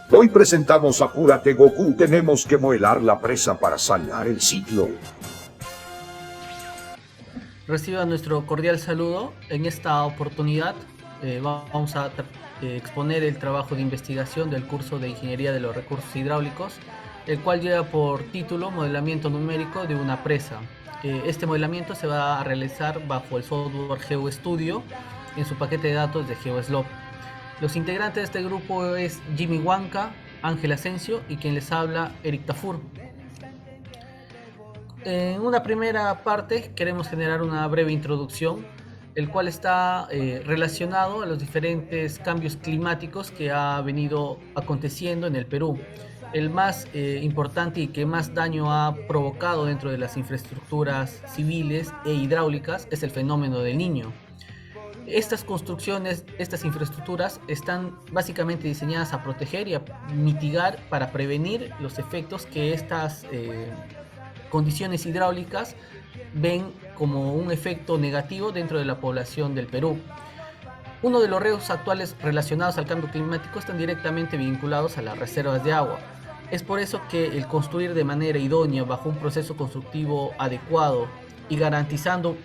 Hoy presentamos a Apúrate Goku, tenemos que modelar la presa para salvar el ciclo. Reciba nuestro cordial saludo. En esta oportunidad vamos a exponer el trabajo de investigación del curso de Ingeniería de los Recursos Hidráulicos, el cual lleva por título Modelamiento numérico de una presa. Este modelamiento se va a realizar bajo el software GeoStudio en su paquete de datos de GeoSlope. Los integrantes de este grupo es Jimmy Huanca, Ángel Asensio y quien les habla, Eric Tafur. En una primera parte queremos generar una breve introducción, el cual está relacionado a los diferentes cambios climáticos que ha venido aconteciendo en el Perú. El más importante y que más daño ha provocado dentro de las infraestructuras civiles e hidráulicas es el fenómeno del Niño. Estas construcciones, estas infraestructuras están básicamente diseñadas a proteger y a mitigar para prevenir los efectos que estas condiciones hidráulicas ven como un efecto negativo dentro de la población del Perú. Uno de los riesgos actuales relacionados al cambio climático están directamente vinculados a las reservas de agua. Es por eso que el construir de manera idónea bajo un proceso constructivo adecuado y garantizando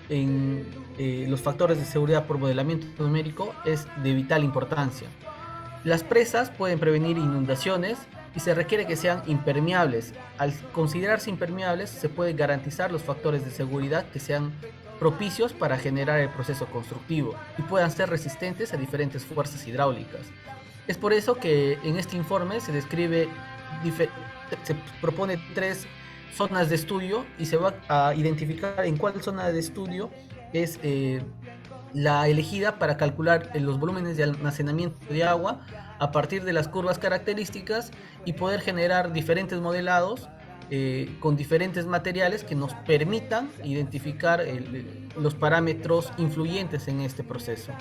los factores de seguridad por modelamiento numérico es de vital importancia. Las presas pueden prevenir inundaciones y se requiere que sean impermeables. Al considerarse impermeables, se pueden garantizar los factores de seguridad que sean propicios para generar el proceso constructivo y puedan ser resistentes a diferentes fuerzas hidráulicas. Es por eso que en este informe se describe, se propone 3 zonas de estudio y se va a identificar en cuál zona de estudio es la elegida para calcular los volúmenes de almacenamiento de agua a partir de las curvas características y poder generar diferentes modelados con diferentes materiales que nos permitan identificar los parámetros influyentes en este proceso.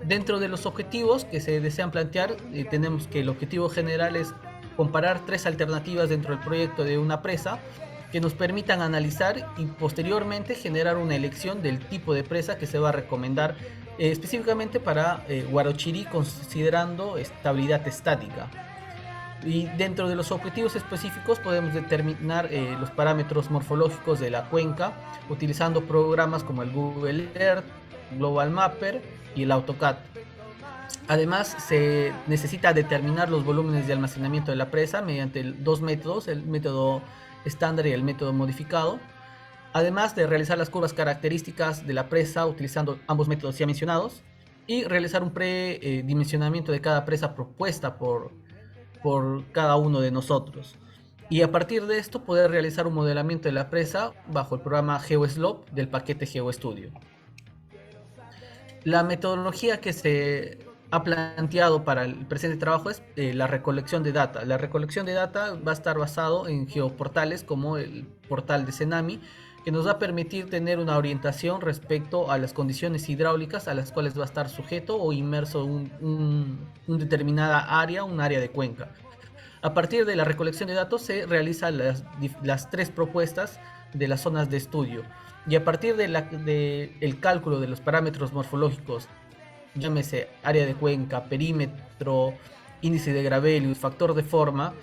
Dentro de los objetivos que se desean plantear, tenemos que el objetivo general es comparar 3 alternativas dentro del proyecto de una presa que nos permitan analizar y posteriormente generar una elección del tipo de presa que se va a recomendar específicamente para Huarochirí, considerando estabilidad estática. Y dentro de los objetivos específicos podemos determinar los parámetros morfológicos de la cuenca utilizando programas como el Google Earth, Global Mapper y el AutoCAD. Además, se necesita determinar los volúmenes de almacenamiento de la presa mediante 2 métodos, el método estándar y el método modificado. Además de realizar las curvas características de la presa utilizando ambos métodos ya mencionados y realizar un predimensionamiento de cada presa propuesta por cada uno de nosotros. Y a partir de esto poder realizar un modelamiento de la presa bajo el programa GeoSlope del paquete GeoStudio. La metodología que se ha planteado para el presente trabajo es la recolección de data. La recolección de data va a estar basado en geoportales como el portal de Cenami, que nos va a permitir tener una orientación respecto a las condiciones hidráulicas a las cuales va a estar sujeto o inmerso un determinada área, un área de cuenca. A partir de la recolección de datos se realizan las 3 propuestas de las zonas de estudio. Y a partir el cálculo de los parámetros morfológicos, llámese área de cuenca, perímetro, índice de Gravelius, factor de forma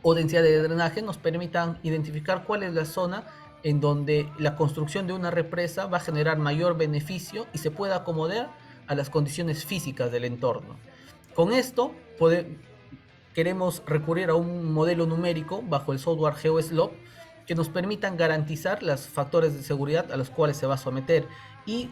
o densidad de drenaje, nos permitan identificar cuál es la zona en donde la construcción de una represa va a generar mayor beneficio y se pueda acomodar a las condiciones físicas del entorno. Con esto queremos recurrir a un modelo numérico bajo el software GeoSlope que nos permitan garantizar los factores de seguridad a los cuales se va a someter y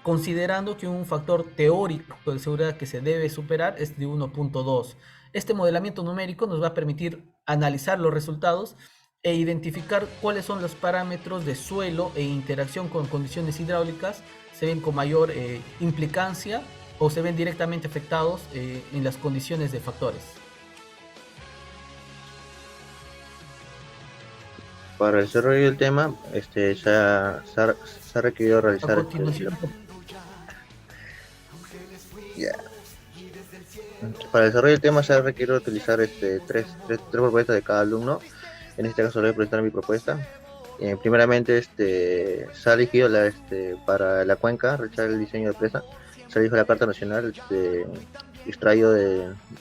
considerando que un factor teórico de seguridad que se debe superar es de 1.2. Este modelamiento numérico nos va a permitir analizar los resultados e identificar cuáles son los parámetros de suelo e interacción con condiciones hidráulicas se ven con mayor implicancia o se ven directamente afectados en las condiciones de factores. Para el desarrollo del tema, se ha requerido A realizar continuación, ya. Para el desarrollo del tema se ha requerido utilizar tres propuestas de cada alumno. En este caso le voy a presentar mi propuesta. Primeramente, se ha elegido para la cuenca, realizar el diseño de presa. Se eligió la Carta Nacional extraído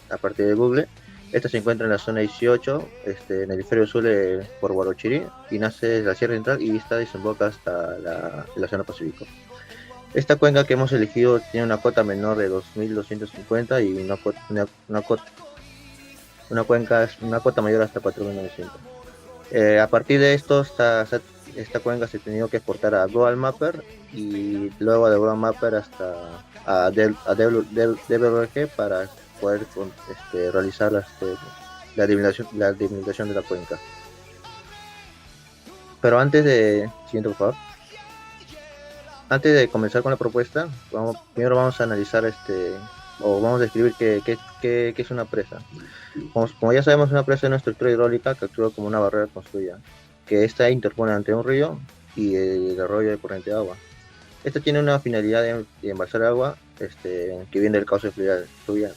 a partir de Google. Esta se encuentra en la zona 18, en el hemisferio sur por Huarochirí, y nace de la Sierra Central y esta desemboca hasta el Océano Pacífico. Esta cuenca que hemos elegido tiene una cota menor de 2.250 y una cota mayor hasta 4.900. A partir de esto, esta cuenca se ha tenido que exportar a Global Mapper y luego de Global Mapper hasta a DWG para poder realizar la delimitación de la cuenca. Pero siguiente por favor. Antes de comenzar con la propuesta, primero vamos a analizar o vamos a describir qué es una presa. Como ya sabemos, una presa es una estructura hidráulica que actúa como una barrera construida, que esta interpone entre un río y el arroyo de corriente de agua. Esta tiene una finalidad de embalsar agua que viene del cauce fluvial.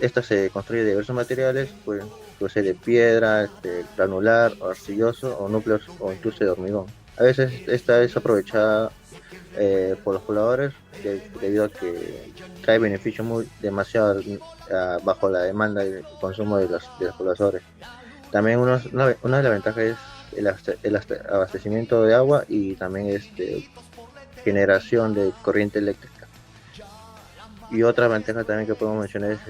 Esta se construye de diversos materiales, puede ser de piedra, granular, arcilloso o núcleos o incluso de hormigón. A veces esta es aprovechada por los pobladores debido a que trae beneficios demasiado bajo la demanda y el consumo de los pobladores. También una de las ventajas es el abastecimiento de agua y también generación de corriente eléctrica. Y otra ventaja también que podemos mencionar es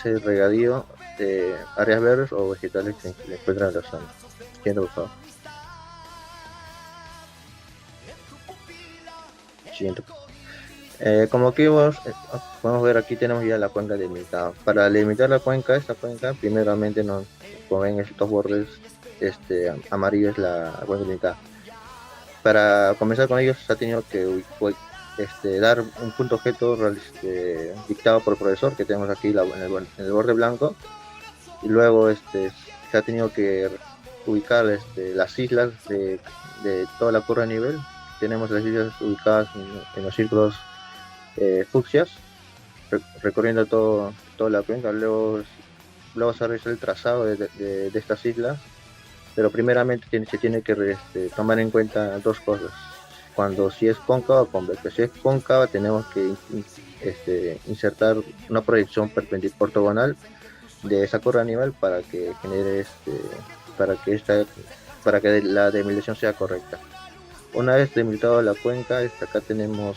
el regadío de áreas verdes o vegetales que se encuentran en la zona. Siguiente, por favor. Siguiente. Como aquí podemos ver, aquí tenemos ya la cuenca delimitada. Para delimitar esta cuenca, primeramente como ven estos bordes amarillos, la cuenca delimitada. Para comenzar con ellos se ha tenido que dar un punto objeto dictado por el profesor, que tenemos aquí en el borde blanco, y luego se ha tenido que ubicar las islas de toda la curva de nivel. Tenemos las islas ubicadas en los círculos fucsias, recorriendo toda la cuenca. Luego se realiza el trazado de estas islas, pero primeramente se tiene que tomar en cuenta dos cosas: si es cóncava o convexa. Si es cóncava, tenemos que insertar una proyección perpendicular ortogonal de esa curva de nivel para que genere para que la delimitación sea correcta. Una vez delimitada la cuenca, acá tenemos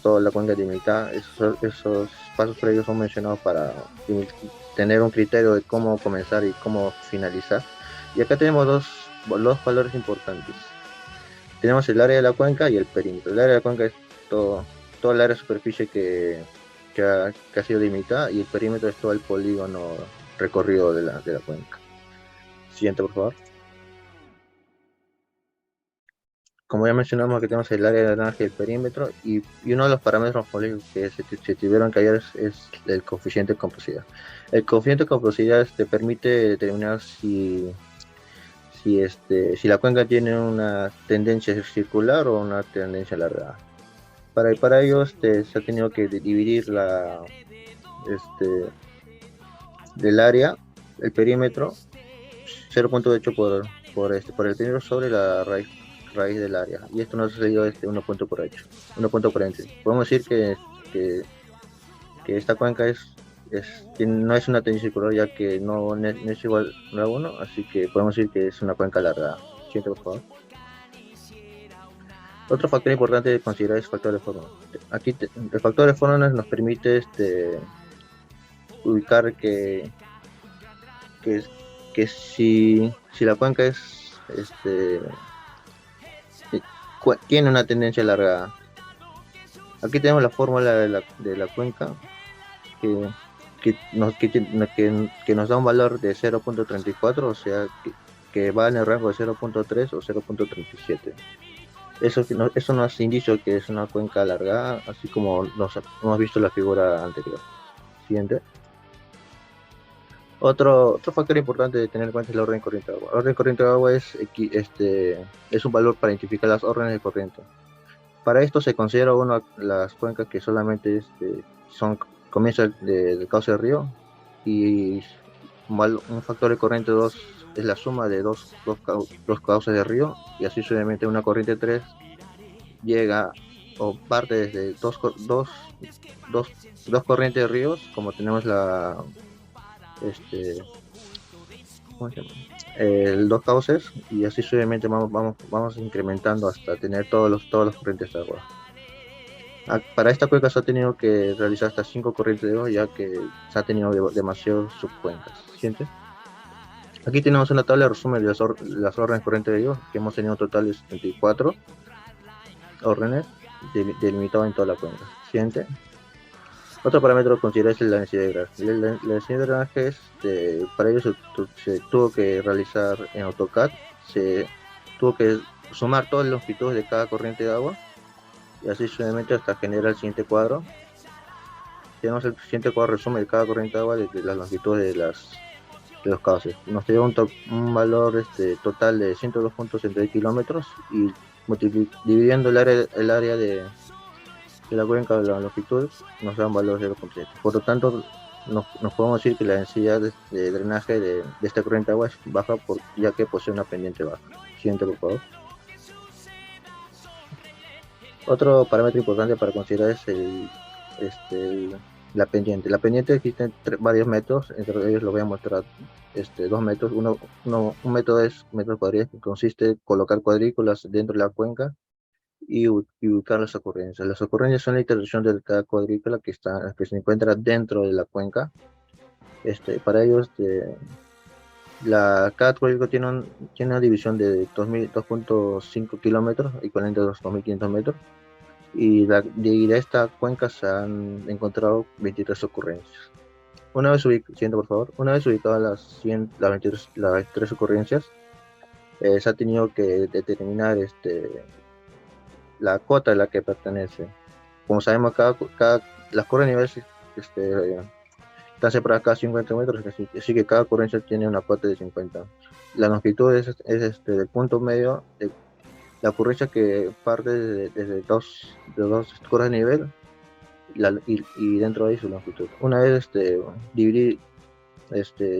toda la cuenca delimitada. Esos pasos previos son mencionados para tener un criterio de cómo comenzar y cómo finalizar. Y acá tenemos dos valores importantes. Tenemos el área de la cuenca y el perímetro. El área de la cuenca es todo el área de superficie que ha sido delimitada, y el perímetro es todo el polígono recorrido de la cuenca. Siguiente, por favor. Como ya mencionamos, aquí tenemos el área de naranja y el perímetro, y uno de los parámetros morfológicos que se tuvieron que hallar es el coeficiente de composidad. El coeficiente de composidad permite determinar si la cuenca tiene una tendencia circular o una tendencia alargada. Para ello se ha tenido que dividir del área, el perímetro, 0.8 por el perímetro sobre la raíz del área, y esto nos ha salido 1.8. Podemos decir que esta cuenca no es una tendencia circular, ya que no es igual a 1, así que podemos decir que es una cuenca alargada. Siguiente, por favor. Otro factor importante de considerar es el factor de Forman. Aquí el factor de Forman nos permite ubicar que si la cuenca tiene una tendencia alargada. Aquí tenemos la fórmula de la cuenca que nos da un valor de 0.34, o sea que va en el rango de 0.3 o 0.37. Eso nos indica que es una cuenca alargada, así como hemos visto en la figura anterior. Siguiente. Otro factor importante de tener en cuenta es el orden corriente de agua. El orden corriente de agua es un valor para identificar las órdenes de corriente. Para esto se considera las cuencas que solamente comienzan del cauce del río, y un factor de corriente 2 es la suma de dos cauces de río, y así sucesivamente una corriente 3 llega o parte desde dos, dos corrientes de ríos, como tenemos este, ¿cómo se llama? Dos cauces, y así suavemente vamos incrementando hasta tener todos los corrientes de agua. Para esta cuenca se ha tenido que realizar hasta 5 corrientes de agua, ya que se ha tenido demasiados subcuencas. ¿Siente? Aquí tenemos una tabla de resumen de las órdenes corrientes de agua, que hemos tenido totales 74 órdenes delimitadas en toda la cuenca. ¿Siente? Otro parámetro a considerar es la densidad de drenaje. La densidad de drenaje para ello se tuvo que realizar en AutoCAD, se tuvo que sumar todas las longitudes de cada corriente de agua, y así sucesivamente hasta generar el siguiente cuadro. Tenemos el siguiente cuadro resumen de cada corriente de agua de las longitudes de los cauces. Nos dio un valor total de 102.62 kilómetros, y dividiendo el área de la cuenca de la longitud nos da un valor 0.7. Por lo tanto, nos podemos decir que la densidad de drenaje de esta corriente de agua es baja, ya que posee una pendiente baja. Siguiente, por favor. Otro parámetro importante para considerar es la pendiente. La pendiente existen varios métodos, entre ellos lo voy a mostrar 2 métodos. Un método es método cuadrículas, que consiste en colocar cuadrículas dentro de la cuenca y ubicar las ocurrencias. Las ocurrencias son la intersección de cada cuadrícula que se encuentra dentro de la cuenca. Para ello, cada cuadrícula tiene una división de 2.5 kilómetros, equivalente a 2.500 metros, y de esta cuenca se han encontrado 23 ocurrencias. Por favor. Una vez ubicadas las 23 ocurrencias, se ha tenido que determinar la cota a la que pertenece. Como sabemos, las curvas de nivel están separadas cada 50 metros, así que cada ocurrencia tiene una cota de 50. La longitud es del punto medio de la ocurrencia, que parte desde dos curvas de nivel, y dentro de ahí su longitud. Una vez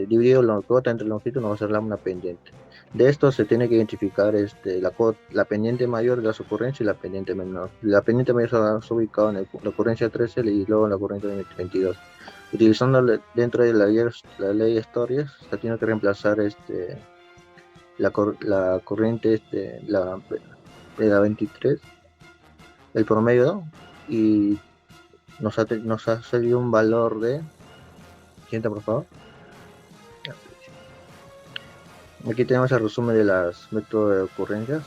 dividido la cota entre longitud, nos va a ser una pendiente. De esto se tiene que identificar la pendiente mayor de las ocurrencias y la pendiente menor. La pendiente mayor se ha ubicado en la ocurrencia 13 y luego en la ocurrencia 22. Utilizando dentro de la ley Stories, se tiene que reemplazar la corriente de la 23, el promedio, y nos ha salido un valor de... Siguiente, por favor. Aquí tenemos el resumen de los métodos de ocurrencias.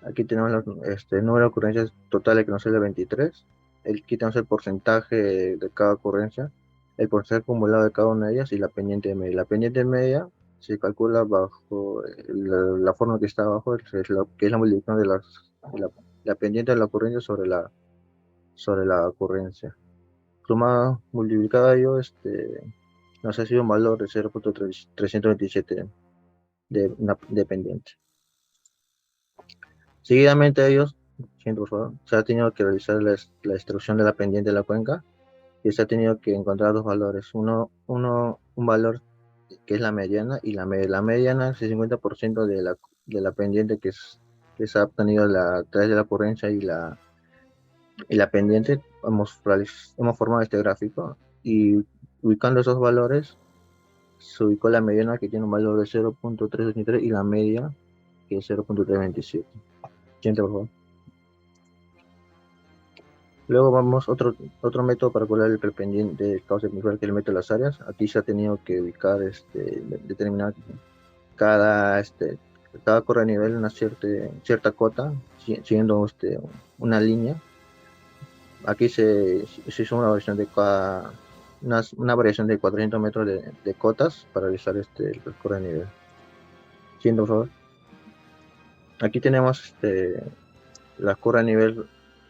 Aquí tenemos el número de ocurrencias totales, que nos sale 23. Aquí tenemos el porcentaje de cada ocurrencia, el porcentaje acumulado de cada una de ellas, y la pendiente media. La pendiente media se calcula bajo la forma que está abajo, que es la multiplicación la pendiente de la ocurrencia sobre la ocurrencia. Sumado, multiplicado a ello, nos ha sido un valor de 0.327 de pendiente. Seguidamente a ellos, por favor, se ha tenido que realizar la extracción de la pendiente de la cuenca, y se ha tenido que encontrar dos valores. Un valor que es la mediana, y la mediana es el 50% de la pendiente que se ha obtenido a través de la ocurrencia y la pendiente. Hemos formado este gráfico, y ubicando esos valores, se ubicó la mediana, que tiene un valor de 0.323, y la media, que es 0.327. Siguiente, por favor. Luego vamos a otro método para calcular el prependiente del cauce principal, que es el método de las áreas. Aquí se ha tenido que ubicar, determinar cada curva de nivel una cierta cota, siguiendo una línea. Aquí se hizo una variación de 400 metros de cotas para realizar el curva de nivel. Siguiente, por favor. Aquí tenemos la curva de nivel,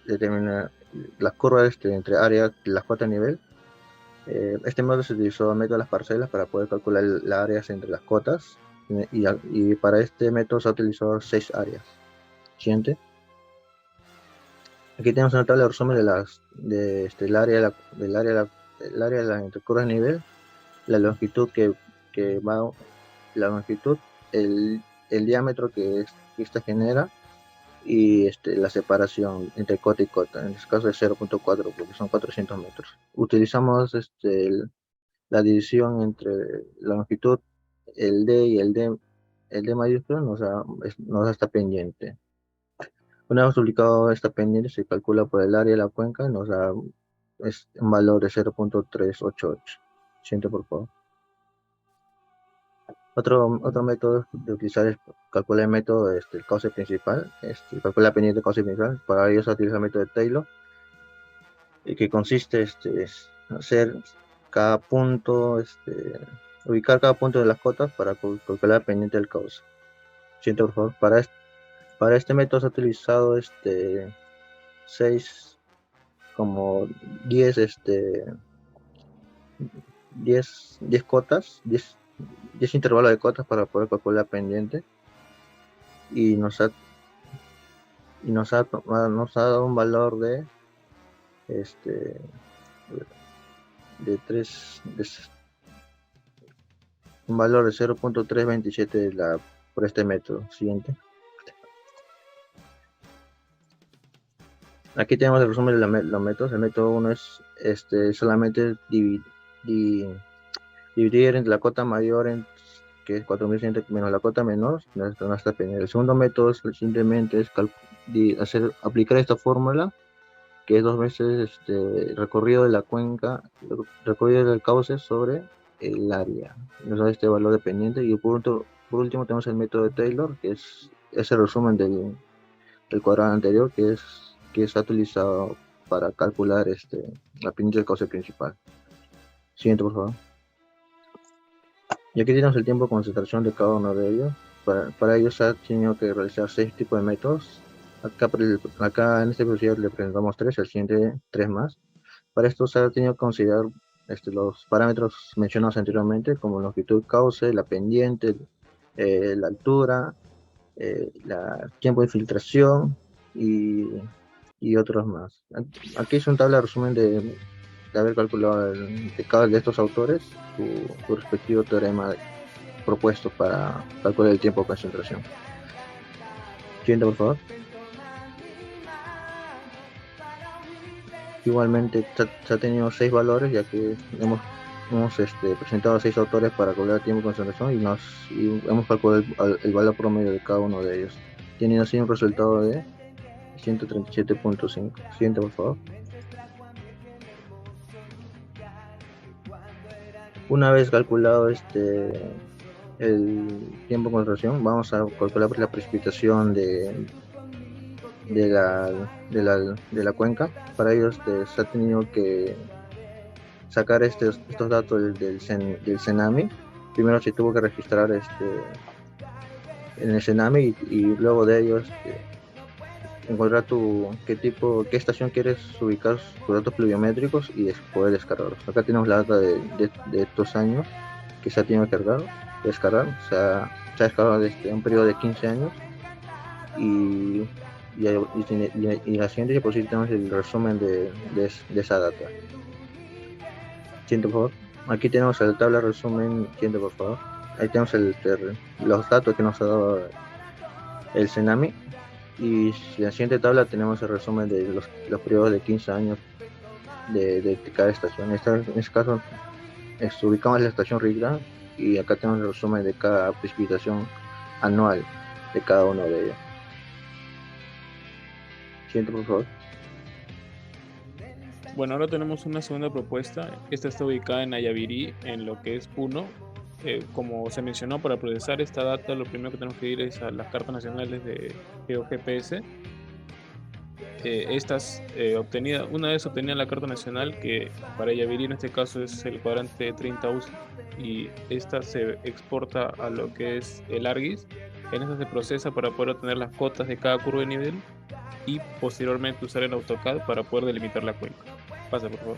determina las curvas entre áreas, las cotas de nivel. Este método se utilizó el método de las parcelas para poder calcular las áreas entre las cotas, y para este método se ha utilizado 6 áreas. Siguiente. Aquí tenemos una tabla de resumen del área de la curva de nivel, la longitud la longitud, el diámetro que esta genera, y la separación entre cota y cota, en este caso es 0.4 porque son 400 metros. Utilizamos la división entre la longitud, el D y el D mayúsculo nos da esta pendiente. Una vez publicado esta pendiente, se calcula por el área de la cuenca y nos da un valor de 0.388. Siguiente, por favor. Otro método de utilizar es calcular el método, el cauce principal, calcular la pendiente del cauce principal. Para ello se utiliza el método de Taylor, que consiste es hacer cada punto, ubicar cada punto de las cotas para calcular la pendiente del cauce. Siguiente, por favor. Para este método se ha utilizado 6, como 10, 10 cotas, 10 intervalos de cotas para poder calcular la pendiente, y nos ha dado un valor de 0.327 por este método. Siguiente. Aquí tenemos el resumen de los métodos. El método 1 es solamente dividir entre la cota mayor, que es 4100, menos la cota menor, nuestra pendiente. El segundo método simplemente es aplicar esta fórmula, que es 2 veces recorrido de la cuenca, recorrido del cauce sobre el área. Nos da este valor de pendiente. Y por último tenemos el método de Taylor, que es el resumen del cuadrado anterior, que se ha utilizado para calcular la pendiente del cauce principal. Siguiente, por favor. Y aquí tenemos el tiempo de concentración de cada uno de ellos. Para ello se ha tenido que realizar 6 tipos de métodos. Acá en este episodio le presentamos 3, el siguiente 3 más. Para esto se ha tenido que considerar los parámetros mencionados anteriormente, como longitud cauce, la pendiente, la altura, el tiempo de filtración y otros más. Aquí es una tabla de resumen de haber calculado de cada de estos autores su respectivo teorema propuesto para calcular el tiempo de concentración. Siguiente, por favor. Igualmente se ha tenido 6 valores, ya que hemos presentado 6 autores para calcular el tiempo de concentración y hemos calculado el valor promedio de cada uno de ellos, teniendo así un resultado de 137.5. Siguiente, por favor. Una vez calculado el tiempo de concentración, vamos a calcular la precipitación de la cuenca. Para ello se ha tenido que sacar estos datos del CENAMI. Primero se tuvo que registrar en el CENAMI y luego de ello encontrar qué estación quieres ubicar tus datos pluviométricos y poder descargarlos. Acá tenemos la data de estos años que se ha tenido que descargar. Se ha descargado desde un periodo de 15 años y la siguiente diapositiva tenemos el resumen de esa data. Siguiente, por favor. Aquí tenemos la tabla de resumen. Siguiente, por favor. Ahí tenemos los datos que nos ha dado el CENAMI. Y en la siguiente tabla tenemos el resumen de los periodos de 15 años de cada estación. En este caso ubicamos la estación Rigla y acá tenemos el resumen de cada precipitación anual de cada uno de ellos. Siguiente, por favor. Bueno, ahora tenemos una segunda propuesta. Esta está ubicada en Ayavirí, en lo que es Puno. Como se mencionó, para procesar esta data lo primero que tenemos que ir es a las cartas nacionales de GeoGPS. Una vez obtenida la carta nacional, que para Ayavirí en este caso es el cuadrante 30 UCI, y esta se exporta a lo que es el ARGIS. En esta se procesa para poder obtener las cotas de cada curva de nivel y posteriormente usar el AutoCAD para poder delimitar la cuenca. Pasa, por favor.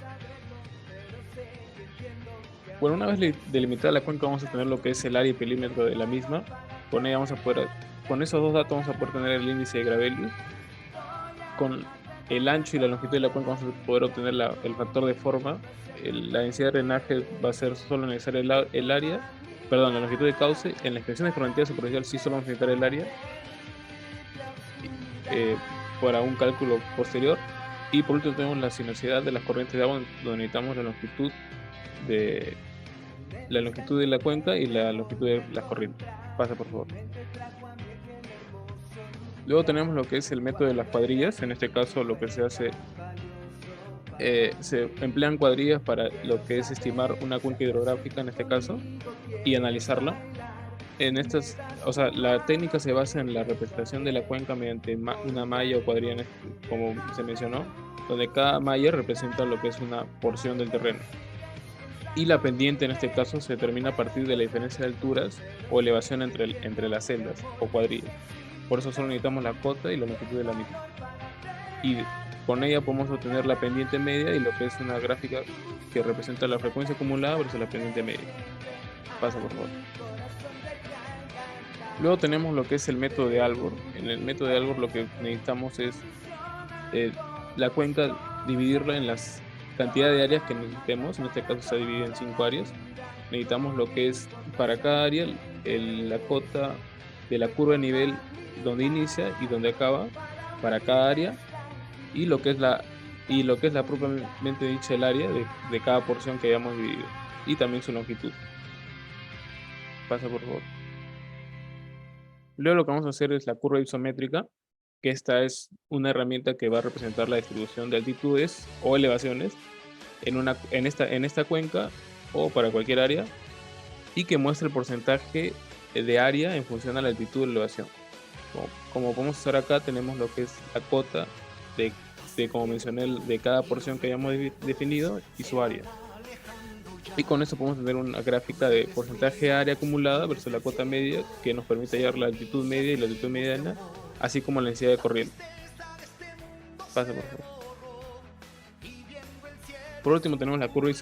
Bueno, una vez delimitada la cuenca, vamos a tener lo que es el área y perímetro de la misma. Con esos dos datos vamos a poder tener el índice de Gravelius. Con el ancho y la longitud de la cuenca vamos a poder obtener el factor de forma. La densidad de drenaje va a ser solo necesaria la longitud de cauce. En la expresión de exponencial superficial sí solo vamos a necesitar el área. para un cálculo posterior. Y por último tenemos la sinuosidad de las corrientes de agua, donde necesitamos la longitud de la cuenca y la longitud de las corrientes. Pasa, por favor. Luego tenemos lo que es el método de las cuadrillas. En este caso lo que se hace, se emplean cuadrillas para lo que es estimar una cuenca hidrográfica en este caso y analizarla. La técnica se basa en la representación de la cuenca mediante una malla o cuadrilla, como se mencionó, donde cada malla representa lo que es una porción del terreno. Y la pendiente en este caso se determina a partir de la diferencia de alturas o elevación entre las celdas o cuadrillas. Por eso solo necesitamos la cota y la longitud de la misma. Y con ella podemos obtener la pendiente media y lo que es una gráfica que representa la frecuencia acumulada versus la pendiente media. Pasa, por favor. Luego tenemos lo que es el método de Albor. En el método de Albor lo que necesitamos es la cuenca, dividirla en las cantidades de áreas que necesitemos. En este caso se divide en 5 áreas. Necesitamos lo que es para cada área la cota de la curva de nivel donde inicia y donde acaba para cada área, y lo que es la propiamente dicha el área de cada porción que hayamos dividido, y también su longitud. Pasa, por favor. Luego lo que vamos a hacer es la curva isométrica, que esta es una herramienta que va a representar la distribución de altitudes o elevaciones en esta cuenca o para cualquier área, y que muestra el porcentaje de área en función a la altitud de elevación. Como podemos hacer acá, tenemos lo que es la cota como mencioné, de cada porción que hayamos definido y su área. Y con eso podemos tener una gráfica de porcentaje de área acumulada versus la cota media, que nos permite hallar la altitud media y la altitud mediana, así como la densidad de corriente. Pasa, por favor. Por último tenemos la curva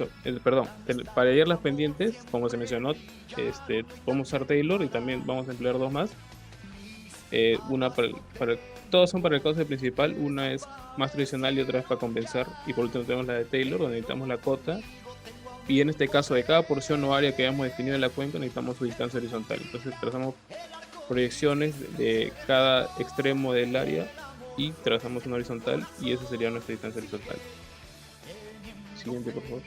para hallar las pendientes, como se mencionó, podemos usar Taylor, y también vamos a emplear dos más. Todos son para el cauce principal, una es más tradicional y otra es para compensar, y por último tenemos la de Taylor, donde necesitamos la cota, y en este caso de cada porción o área que hayamos definido en la cuenca necesitamos su distancia horizontal. Entonces trazamos proyecciones de cada extremo del área y trazamos una horizontal, y esa sería nuestra distancia horizontal. Siguiente, por favor.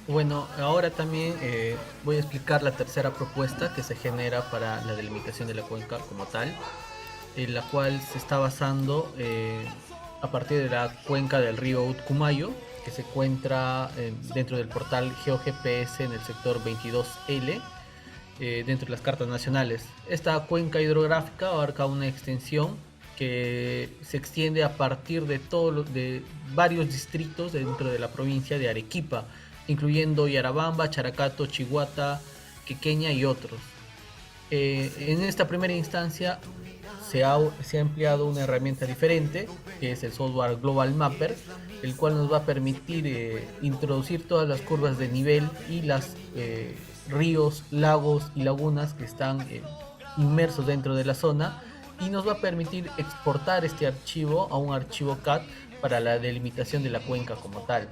Bueno, ahora también voy a explicar la tercera propuesta que se genera para la delimitación de la cuenca como tal, en la cual se está basando a partir de la cuenca del río Utcumayo, que se encuentra dentro del portal GeoGPS en el sector 22L, dentro de las cartas nacionales. Esta cuenca hidrográfica abarca una extensión que se extiende a partir de varios distritos dentro de la provincia de Arequipa, incluyendo Yarabamba, Characato, Chiguata, Quequeña y otros. En esta primera instancia se ha empleado una herramienta diferente, que es el software Global Mapper, el cual nos va a permitir introducir todas las curvas de nivel y los ríos, lagos y lagunas que están inmersos dentro de la zona, y nos va a permitir exportar este archivo a un archivo CAD para la delimitación de la cuenca como tal.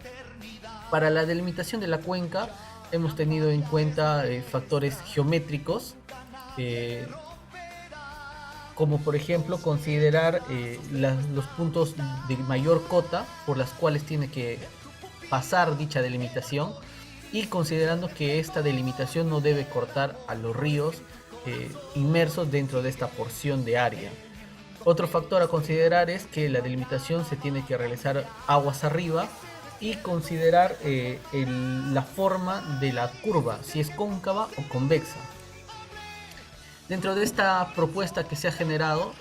Para la delimitación de la cuenca hemos tenido en cuenta factores geométricos, como por ejemplo considerar los puntos de mayor cota por las cuales tiene que pasar dicha delimitación, y considerando que esta delimitación no debe cortar a los ríos inmersos dentro de esta porción de área. Otro factor a considerar es que la delimitación se tiene que realizar aguas arriba, y considerar la forma de la curva, si es cóncava o convexa. Dentro de esta propuesta que se ha generado,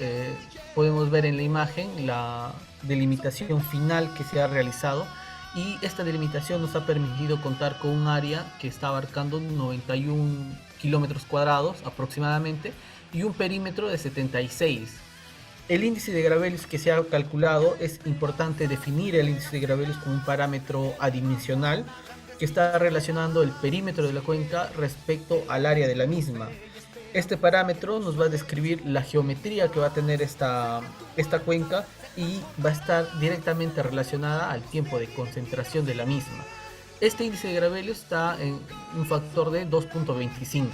podemos ver en la imagen la delimitación final que se ha realizado, y esta delimitación nos ha permitido contar con un área que está abarcando 91 kilómetros cuadrados aproximadamente y un perímetro de 76. El índice de Gravelius que se ha calculado, es importante definir el índice de Gravelius como un parámetro adimensional que está relacionando el perímetro de la cuenca respecto al área de la misma. Este parámetro nos va a describir la geometría que va a tener esta cuenca, y va a estar directamente relacionada al tiempo de concentración de la misma. Este índice de Gravelius está en un factor de 2.25.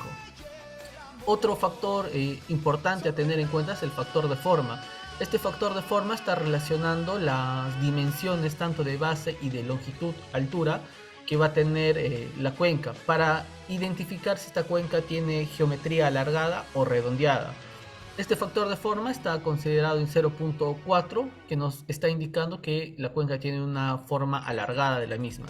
Otro factor importante a tener en cuenta es el factor de forma. Este factor de forma está relacionando las dimensiones tanto de base y de longitud, altura, que va a tener la cuenca para identificar si esta cuenca tiene geometría alargada o redondeada. Este factor de forma está considerado en 0.4, que nos está indicando que la cuenca tiene una forma alargada de la misma.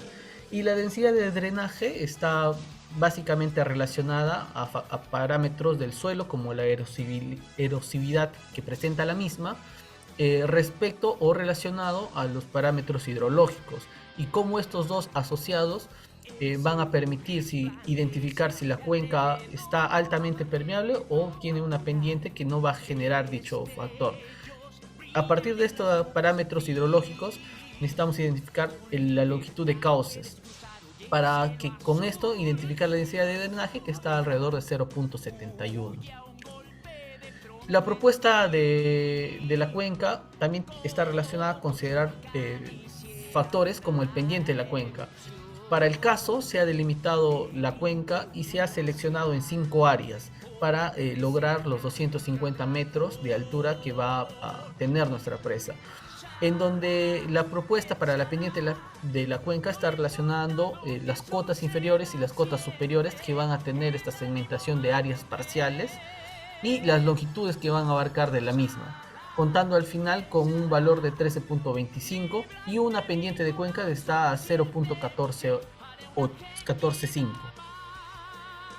Y la densidad de drenaje está básicamente relacionada a parámetros del suelo como la erosividad que presenta la misma, respecto o relacionado a los parámetros hidrológicos, y cómo estos dos asociados van a permitir identificar si la cuenca está altamente permeable o tiene una pendiente que no va a generar dicho factor. A partir de estos parámetros hidrológicos necesitamos identificar la longitud de cauces para que con esto identificar la densidad de drenaje, que está alrededor de 0.71. La propuesta de la cuenca también está relacionada a considerar factores como el pendiente de la cuenca. Para el caso se ha delimitado la cuenca y se ha seleccionado en 5 áreas para lograr los 250 metros de altura que va a tener nuestra presa, en donde la propuesta para la pendiente de la cuenca está relacionando las cotas inferiores y las cotas superiores que van a tener esta segmentación de áreas parciales y las longitudes que van a abarcar de la misma, contando al final con un valor de 13.25 y una pendiente de cuenca que está a 0.14 o 14.5.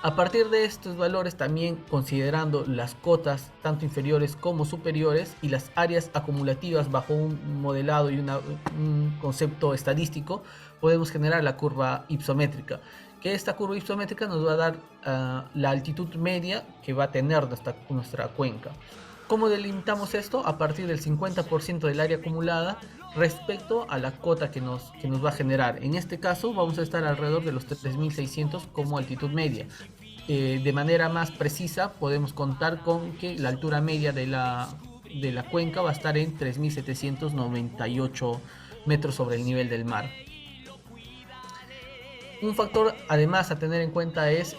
A partir de estos valores, también considerando las cotas tanto inferiores como superiores y las áreas acumulativas bajo un modelado y un concepto estadístico, podemos generar la curva hipométrica, que esta curva hipométrica nos va a dar la altitud media que va a tener nuestra cuenca. ¿Cómo delimitamos esto? A partir del 50% del área acumulada respecto a la cota que nos va a generar. En este caso vamos a estar alrededor de los 3600 como altitud media. De manera más precisa podemos contar con que la altura media de la cuenca va a estar en 3798 metros sobre el nivel del mar. Un factor además a tener en cuenta es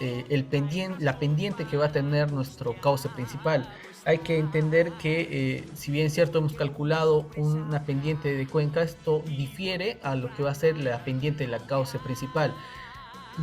la pendiente que va a tener nuestro cauce principal. Hay que entender que si bien es cierto hemos calculado una pendiente de cuenca, esto difiere a lo que va a ser la pendiente de la cauce principal,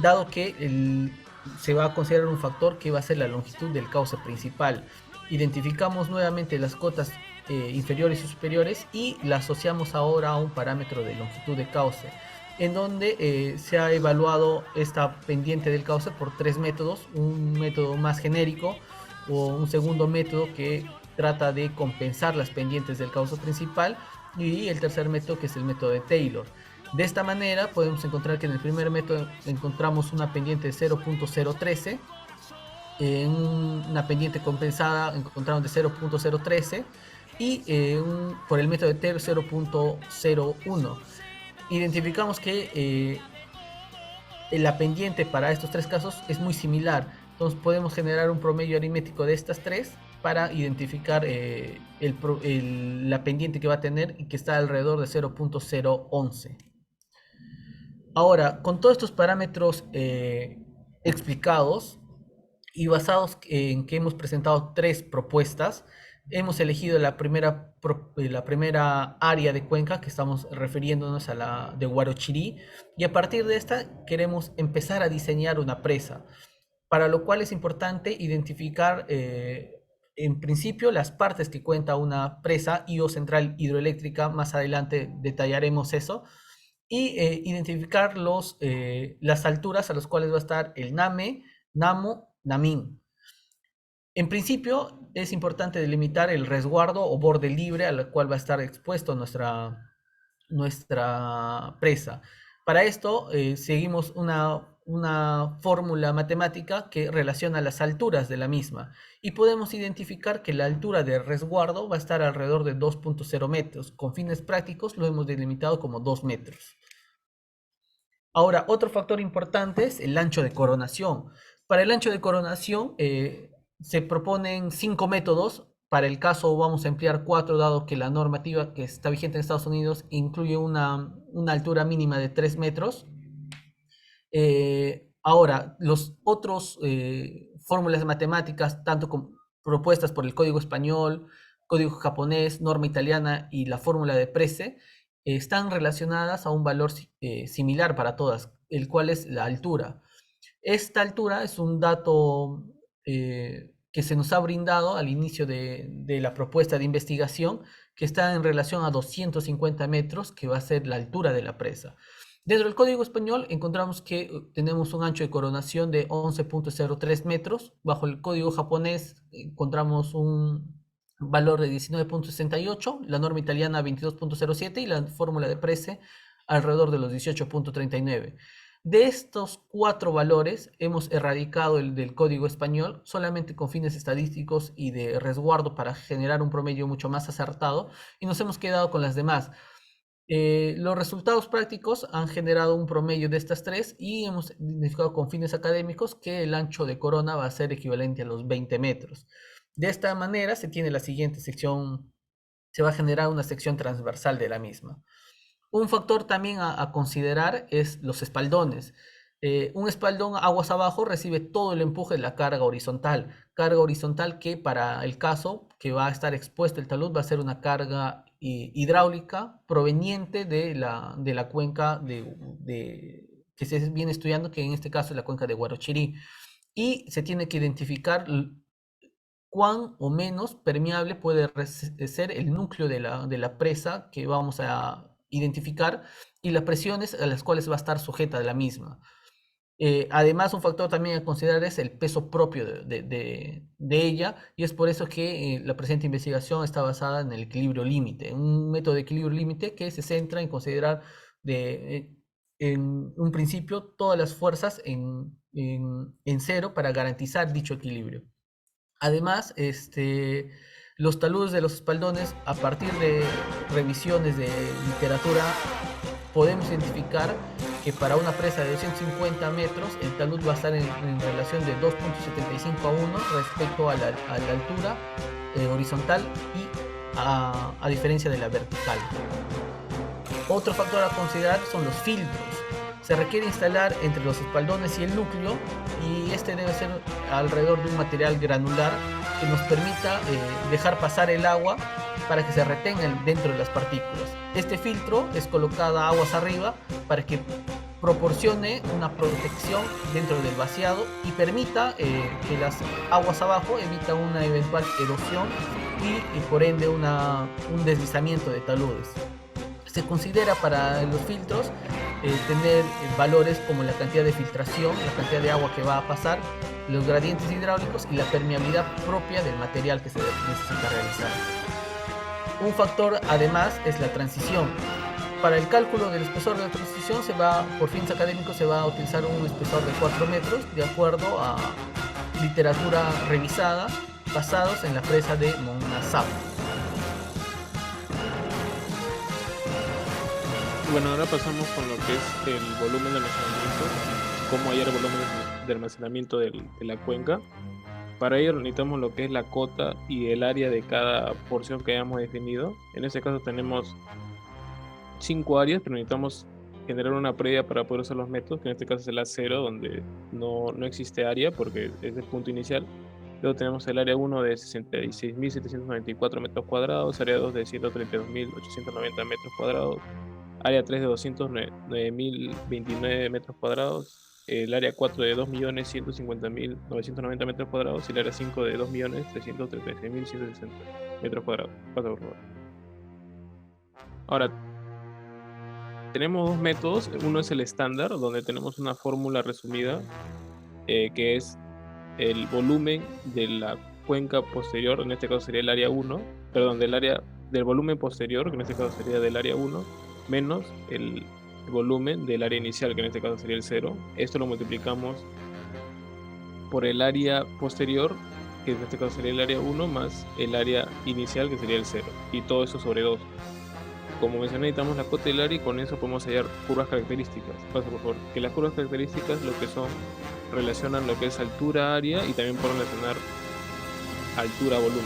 dado que se va a considerar un factor que va a ser la longitud del cauce principal. Identificamos nuevamente las cotas inferiores y superiores y la asociamos ahora a un parámetro de longitud de cauce, en donde se ha evaluado esta pendiente del cauce por 3 métodos, un método más genérico o un segundo método que trata de compensar las pendientes del cauce principal, y el tercer método, que es el método de Taylor. De esta manera podemos encontrar que en el primer método encontramos una pendiente de 0.013, en una pendiente compensada encontramos de 0.013 y por el método de Taylor 0.01. Identificamos que la pendiente para estos tres casos es muy similar, entonces podemos generar un promedio aritmético de estas tres para identificar la pendiente que va a tener y que está alrededor de 0.011. Ahora, con todos estos parámetros explicados y basados en que hemos presentado 3 propuestas, hemos elegido la primera área de cuenca, que estamos refiriéndonos a la de Huarochirí, y a partir de esta queremos empezar a diseñar una presa, para lo cual es importante identificar en principio las partes que cuenta una presa y o central hidroeléctrica. Más adelante detallaremos eso, y identificar las alturas a las cuales va a estar el NAME, NAMO, NAMIN. En principio es importante delimitar el resguardo o borde libre al cual va a estar expuesto nuestra presa. Para esto seguimos una fórmula matemática que relaciona las alturas de la misma, y podemos identificar que la altura de resguardo va a estar alrededor de 2.0 metros. Con fines prácticos lo hemos delimitado como 2 metros. Ahora, otro factor importante es el ancho de coronación. Para el ancho de coronación se proponen 5 métodos. Para el caso vamos a emplear 4, dado que la normativa que está vigente en Estados Unidos incluye una altura mínima de 3 metros. Ahora, los otros fórmulas matemáticas, tanto propuestas por el código español, código japonés, norma italiana y la fórmula de Prese, están relacionadas a un valor similar para todas, el cual es la altura. Esta altura es un dato que se nos ha brindado al inicio de la propuesta de investigación, que está en relación a 250 metros, que va a ser la altura de la presa. Dentro del código español encontramos que tenemos un ancho de coronación de 11.03 metros. Bajo el código japonés encontramos un valor de 19.68, la norma italiana 22.07 y la fórmula de Prese alrededor de los 18.39. De estos 4 valores hemos erradicado el del código español solamente con fines estadísticos y de resguardo para generar un promedio mucho más acertado, y nos hemos quedado con las demás. Los resultados prácticos han generado un promedio de estas 3 y hemos identificado con fines académicos que el ancho de corona va a ser equivalente a los 20 metros. De esta manera se tiene la siguiente sección, se va a generar una sección transversal de la misma. Un factor también a considerar es los espaldones. Un espaldón aguas abajo recibe todo el empuje de la carga horizontal que para el caso que va a estar expuesto el talud va a ser una carga hidráulica proveniente de la cuenca que se viene estudiando, que en este caso es la cuenca de Guarochirí, y se tiene que identificar cuán o menos permeable puede ser el núcleo de la presa que vamos a identificar y las presiones a las cuales va a estar sujeta de la misma. Además, un factor también a considerar es el peso propio de ella, y es por eso que la presente investigación está basada en el equilibrio límite, un método de equilibrio límite que se centra en considerar en un principio todas las fuerzas en cero para garantizar dicho equilibrio. Además, los taludes de los espaldones, a partir de revisiones de literatura, podemos identificar que para una presa de 250 metros el talud va a estar en relación de 2.75 a 1 respecto a la altura horizontal y a diferencia de la vertical. Otro factor a considerar son los filtros. Se requiere instalar entre los espaldones y el núcleo, y este debe ser alrededor de un material granular que nos permita dejar pasar el agua para que se retenga dentro de las partículas. Este filtro es colocado aguas arriba para que proporcione una protección dentro del vaciado y permita que las aguas abajo evita una eventual erosión y por ende un deslizamiento de taludes. Se considera para los filtros tener valores como la cantidad de filtración, la cantidad de agua que va a pasar, los gradientes hidráulicos y la permeabilidad propia del material que se necesita realizar. Un factor además es la transición. Para el cálculo del espesor de la transición por fines académicos se va a utilizar un espesor de 4 metros de acuerdo a literatura revisada basados en la presa de Monazap. Bueno, ahora pasamos con lo que es el volumen de almacenamiento, cómo hallar el volumen de almacenamiento de la cuenca. Para ello necesitamos lo que es la cota y el área de cada porción que hayamos definido. En este caso tenemos 5 áreas, pero necesitamos generar una previa para poder usar los métodos, que en este caso es el A0, donde no existe área porque es el punto inicial. Luego tenemos el área 1 de 66.794 metros cuadrados, área 2 de 132.890 metros cuadrados, área 3 de 209.029 metros cuadrados, el área 4 de 2.150.990 metros cuadrados y el área 5 de 2.336.160 metros cuadrados. Pasa, por favor. Ahora, tenemos dos métodos. Uno es el estándar, donde tenemos una fórmula resumida, que es el volumen de la cuenca posterior, en este caso sería el área 1, perdón, del volumen posterior, que en este caso sería del área 1, menos el volumen del área inicial, que en este caso sería el 0. Esto lo multiplicamos por el área posterior, que en este caso sería el área 1, más el área inicial, que sería el 0. Y todo eso sobre 2. Como mencioné, necesitamos la cota del área y con eso podemos hallar curvas características. Pasa, por favor. Que las curvas características lo que son, relacionan lo que es altura-área y también pueden relacionar altura-volumen.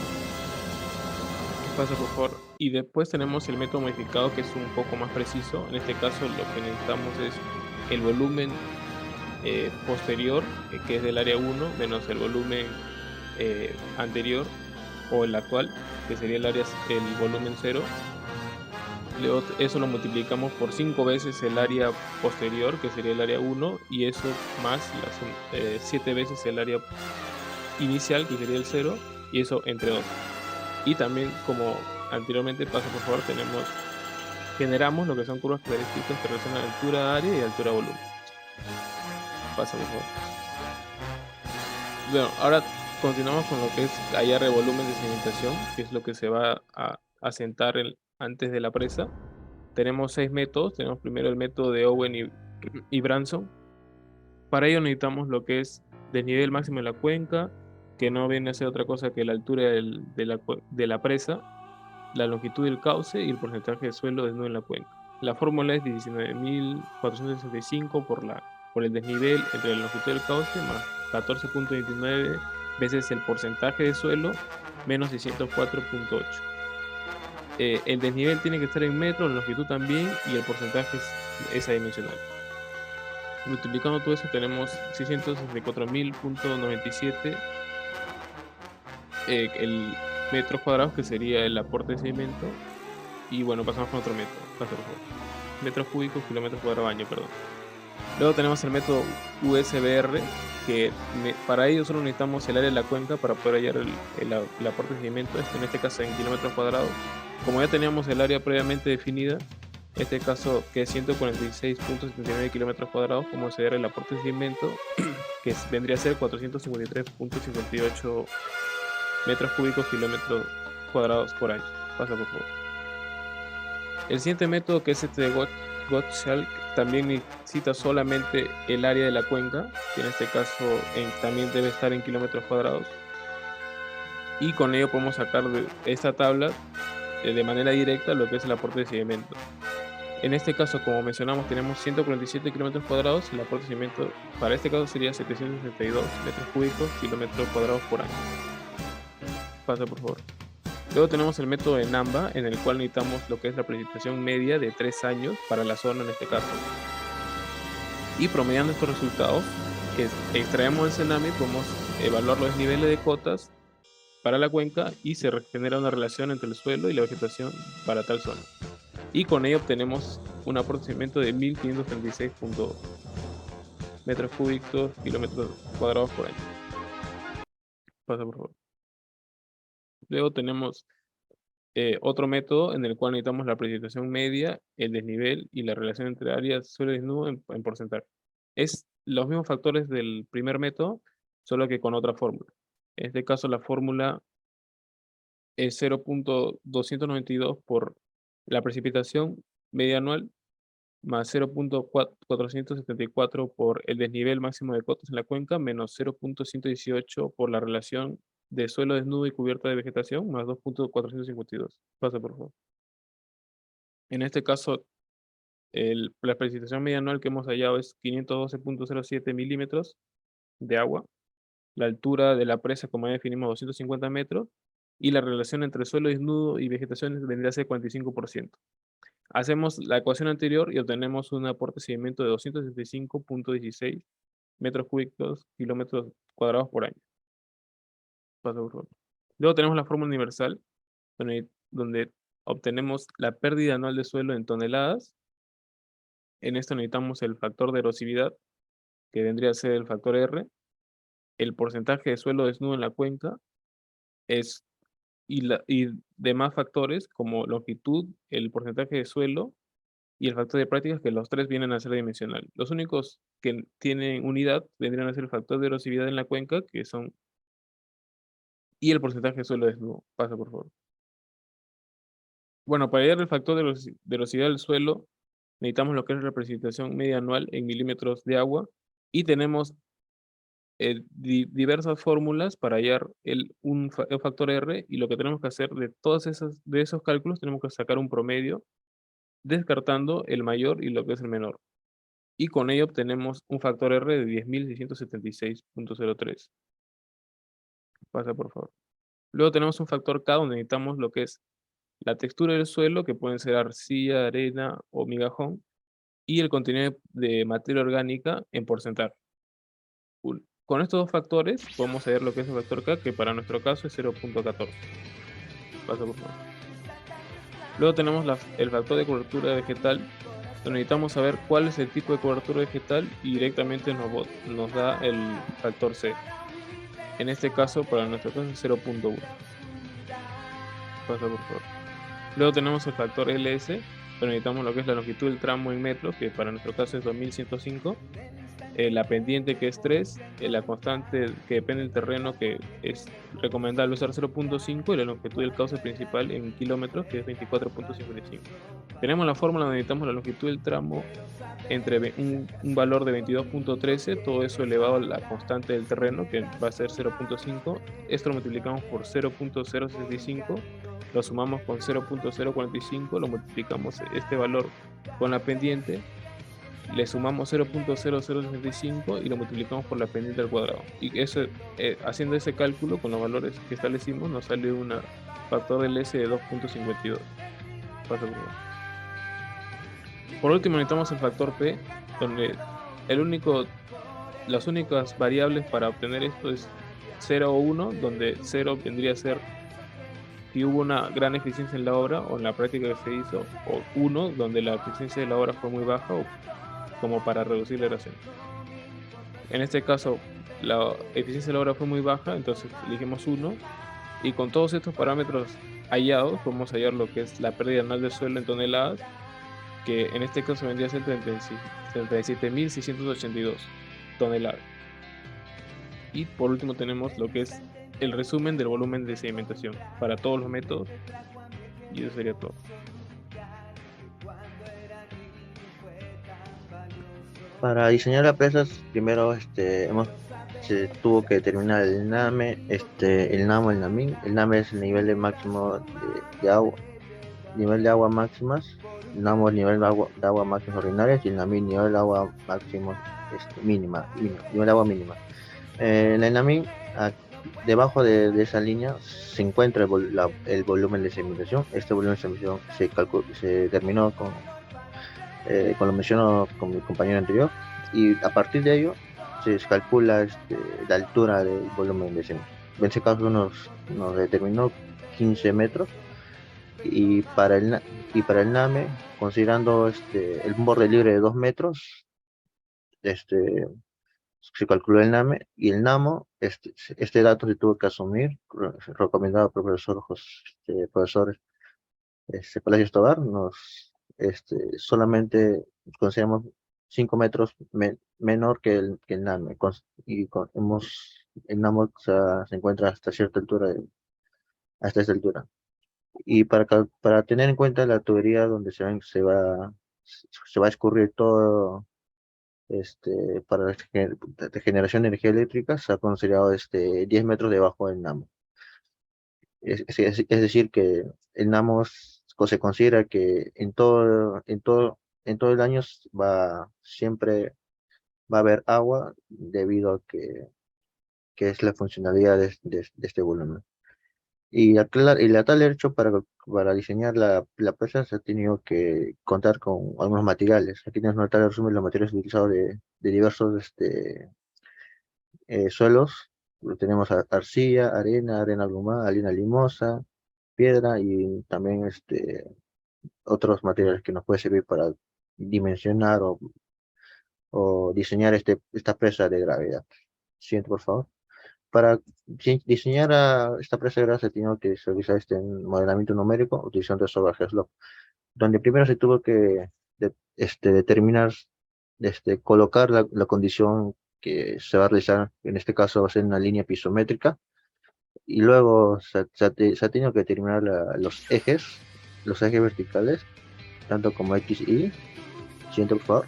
Pasa, por favor. Y después tenemos el método modificado, que es un poco más preciso. En este caso lo que necesitamos es el volumen posterior, que es del área 1, menos el volumen anterior o el actual, que sería el volumen 0. Luego eso lo multiplicamos por 5 veces el área posterior, que sería el área 1, y eso más 7 veces el área inicial, que sería el 0, y eso entre 2. Y también, como anteriormente, pasa por favor, generamos lo que son curvas estadísticas que relacionan altura área y altura volumen. Pasa por favor. Bueno, ahora continuamos con lo que es hallar el volumen de sedimentación, que es lo que se va a asentar antes de la presa. Tenemos 6 métodos. Tenemos primero el método de Owen y Branson. Para ello necesitamos lo que es desnivel máximo de la cuenca, que no viene a ser otra cosa que la altura de la presa, la longitud del cauce y el porcentaje de suelo desnudo en la cuenca. La fórmula es 19.465 por el desnivel entre la longitud del cauce más 14.29 veces el porcentaje de suelo menos 604.8. El desnivel tiene que estar en metros, la longitud también, y el porcentaje es adimensional. Multiplicando todo eso tenemos 664.000.97 el metros cuadrados, que sería el aporte de sedimento. Y bueno, pasamos con otro método. Metros cúbicos, kilómetros cuadrados año, perdón. Luego tenemos el método USBR, que para ello solo necesitamos el área de la cuenca para poder hallar el aporte de sedimento, en este caso en kilómetros cuadrados. Como ya teníamos el área previamente definida, en este caso que es 146.79 kilómetros cuadrados, como se hallar el aporte de sedimento, que vendría a ser 453.58 metros cúbicos kilómetros cuadrados por año. Pasa por favor. El siguiente método, que es este de Gottschalk, también necesita solamente el área de la cuenca, que en este caso también debe estar en kilómetros cuadrados, y con ello podemos sacar de esta tabla de manera directa lo que es el aporte de sedimento. En este caso, como mencionamos, tenemos 147 kilómetros cuadrados. El aporte de sedimento para este caso sería 762 metros cúbicos kilómetros cuadrados por año. Pasa por favor. Luego tenemos el método de Namba, en el cual necesitamos lo que es la precipitación media de 3 años para la zona en este caso. Y promediando estos resultados, que extraemos el Cenami, podemos evaluar los niveles de cotas para la cuenca y se genera una relación entre el suelo y la vegetación para tal zona. Y con ello obtenemos un aporte de sedimento de 1536.2 metros cúbicos kilómetros cuadrados por año. Pasa por favor. Luego tenemos otro método en el cual necesitamos la precipitación media, el desnivel y la relación entre áreas suelo desnudo en porcentaje. Es los mismos factores del primer método, solo que con otra fórmula. En este caso la fórmula es 0.292 por la precipitación media anual más 0.474 por el desnivel máximo de cotas en la cuenca, menos 0.118 por la relación de suelo desnudo y cubierta de vegetación, más 2.452. Pasa por favor. En este caso, la precipitación media anual que hemos hallado es 512.07 milímetros de agua. La altura de la presa, como ya definimos, 250 metros. Y la relación entre suelo desnudo y vegetación vendría a ser 45%. Hacemos la ecuación anterior y obtenemos un aporte de sedimento de 265.16 metros cúbicos kilómetros cuadrados por año. Pasa por favor. Luego tenemos la fórmula universal, donde obtenemos la pérdida anual de suelo en toneladas. En esto necesitamos el factor de erosividad, que vendría a ser el factor R, el porcentaje de suelo desnudo en la cuenca, y demás factores como longitud, el porcentaje de suelo y el factor de prácticas, que los tres vienen a ser dimensional. Los únicos que tienen unidad vendrían a ser el factor de erosividad en la cuenca, y el porcentaje de suelo desnudo. Pasa por favor. Bueno, para hallar el factor de erosividad del suelo, necesitamos lo que es la precipitación media anual en milímetros de agua, y tenemos diversas fórmulas para hallar el factor R, y lo que tenemos que hacer de esos cálculos, tenemos que sacar un promedio, descartando el mayor y lo que es el menor. Y con ello obtenemos un factor R de 10.676.03. Pasa por favor. Luego tenemos un factor K, donde necesitamos lo que es la textura del suelo, que pueden ser arcilla, arena o migajón, y el contenido de materia orgánica en porcentaje. con estos dos factores podemos hallar lo que es el factor K, que para nuestro caso es 0.14. Pasa por favor. Luego tenemos el factor de cobertura vegetal, donde necesitamos saber cuál es el tipo de cobertura vegetal y directamente nos da el factor C. En este caso, para nuestro caso es 0.1. Pasa por favor. Luego tenemos el factor LS, donde necesitamos lo que es la longitud del tramo en metros, que para nuestro caso es 2105. La pendiente, que es 3, la constante que depende del terreno, que es recomendable usar 0.5, y la longitud del cauce principal en kilómetros, que es 24.55. Tenemos la fórmula donde necesitamos la longitud del tramo entre un valor de 22.13, todo eso elevado a la constante del terreno, que va a ser 0.5. Esto lo multiplicamos por 0.065, lo sumamos con 0.045, lo multiplicamos este valor con la pendiente, le sumamos 0.0065 y lo multiplicamos por la pendiente al cuadrado. Y eso, haciendo ese cálculo con los valores que establecimos, nos sale un factor del S de 2.52. Por último necesitamos el factor P, donde las únicas variables para obtener esto es 0 o 1, donde 0 vendría a ser si hubo una gran eficiencia en la obra o en la práctica que se hizo, o 1, donde la eficiencia de la obra fue muy baja, o como para reducir la erosión. En este caso, la eficiencia de la obra fue muy baja, entonces elegimos 1, y con todos estos parámetros hallados, podemos hallar lo que es la pérdida anual del suelo en toneladas, que en este caso vendría a ser 37.682 toneladas. Y por último tenemos lo que es el resumen del volumen de sedimentación para todos los métodos, y eso sería todo. Para diseñar las presas, primero se tuvo que determinar el NAME, el NAMO, el NAMIN. El NAME es el nivel de máximo de agua, nivel de agua máximas. El NAMO es el nivel de agua máximas ordinarias, y el NAMIN nivel de agua máximo nivel de agua mínima. En el NAMIN, debajo de esa línea se encuentra el volumen de sedimentación. Este volumen de sedimentación se determinó con lo menciono con mi compañero anterior, y a partir de ello se calcula la altura del volumen de sedimentación. En este caso nos determinó 15 metros, y para el NAME, considerando el borde libre de 2 metros, se calculó el NAME, y el NAMO, este dato se tuvo que asumir, recomendado por profesor Palacios Tobar. Solamente consideramos 5 metros menor que el NAME, el NAMO se encuentra hasta cierta altura, hasta esta altura. Y para tener en cuenta la tubería donde se va a escurrir todo, para la generación de energía eléctrica, se ha considerado 10 metros debajo del NAMO. Es decir, que el NAMO se considera que en todo el año siempre va a haber agua, debido a que es la funcionalidad de este volumen. Y la tal hecho, para diseñar la presa, se ha tenido que contar con algunos materiales. Aquí tenemos una tabla de resumen de los materiales utilizados de diversos suelos. Tenemos arcilla, arena abrumada, arena limosa, piedra, y también otros materiales que nos puede servir para dimensionar o diseñar esta presa de gravedad. Siguiente, por favor. Para diseñar esta presa de gravedad se tiene que realizar este modelamiento numérico utilizando el software HESLOC, donde primero se tuvo que determinar, colocar la condición que se va a realizar. En este caso va a ser una línea pisométrica, y luego se ha tenido que determinar los ejes verticales, tanto como X y Y. Siguiente, por favor.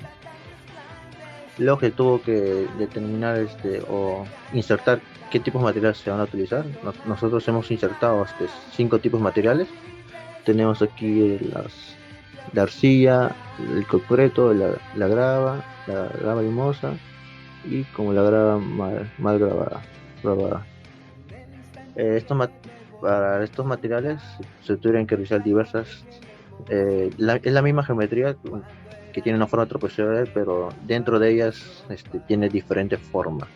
Luego se tuvo que determinar o insertar qué tipos de materiales se van a utilizar. Nosotros hemos insertado 5 tipos de materiales. Tenemos aquí la arcilla, el concreto, la grava limosa, y como la grava mal grabada. Para estos materiales se tuvieron que realizar diversas, es la misma geometría que tiene una forma trapezoidal, pero dentro de ellas tiene diferentes formas.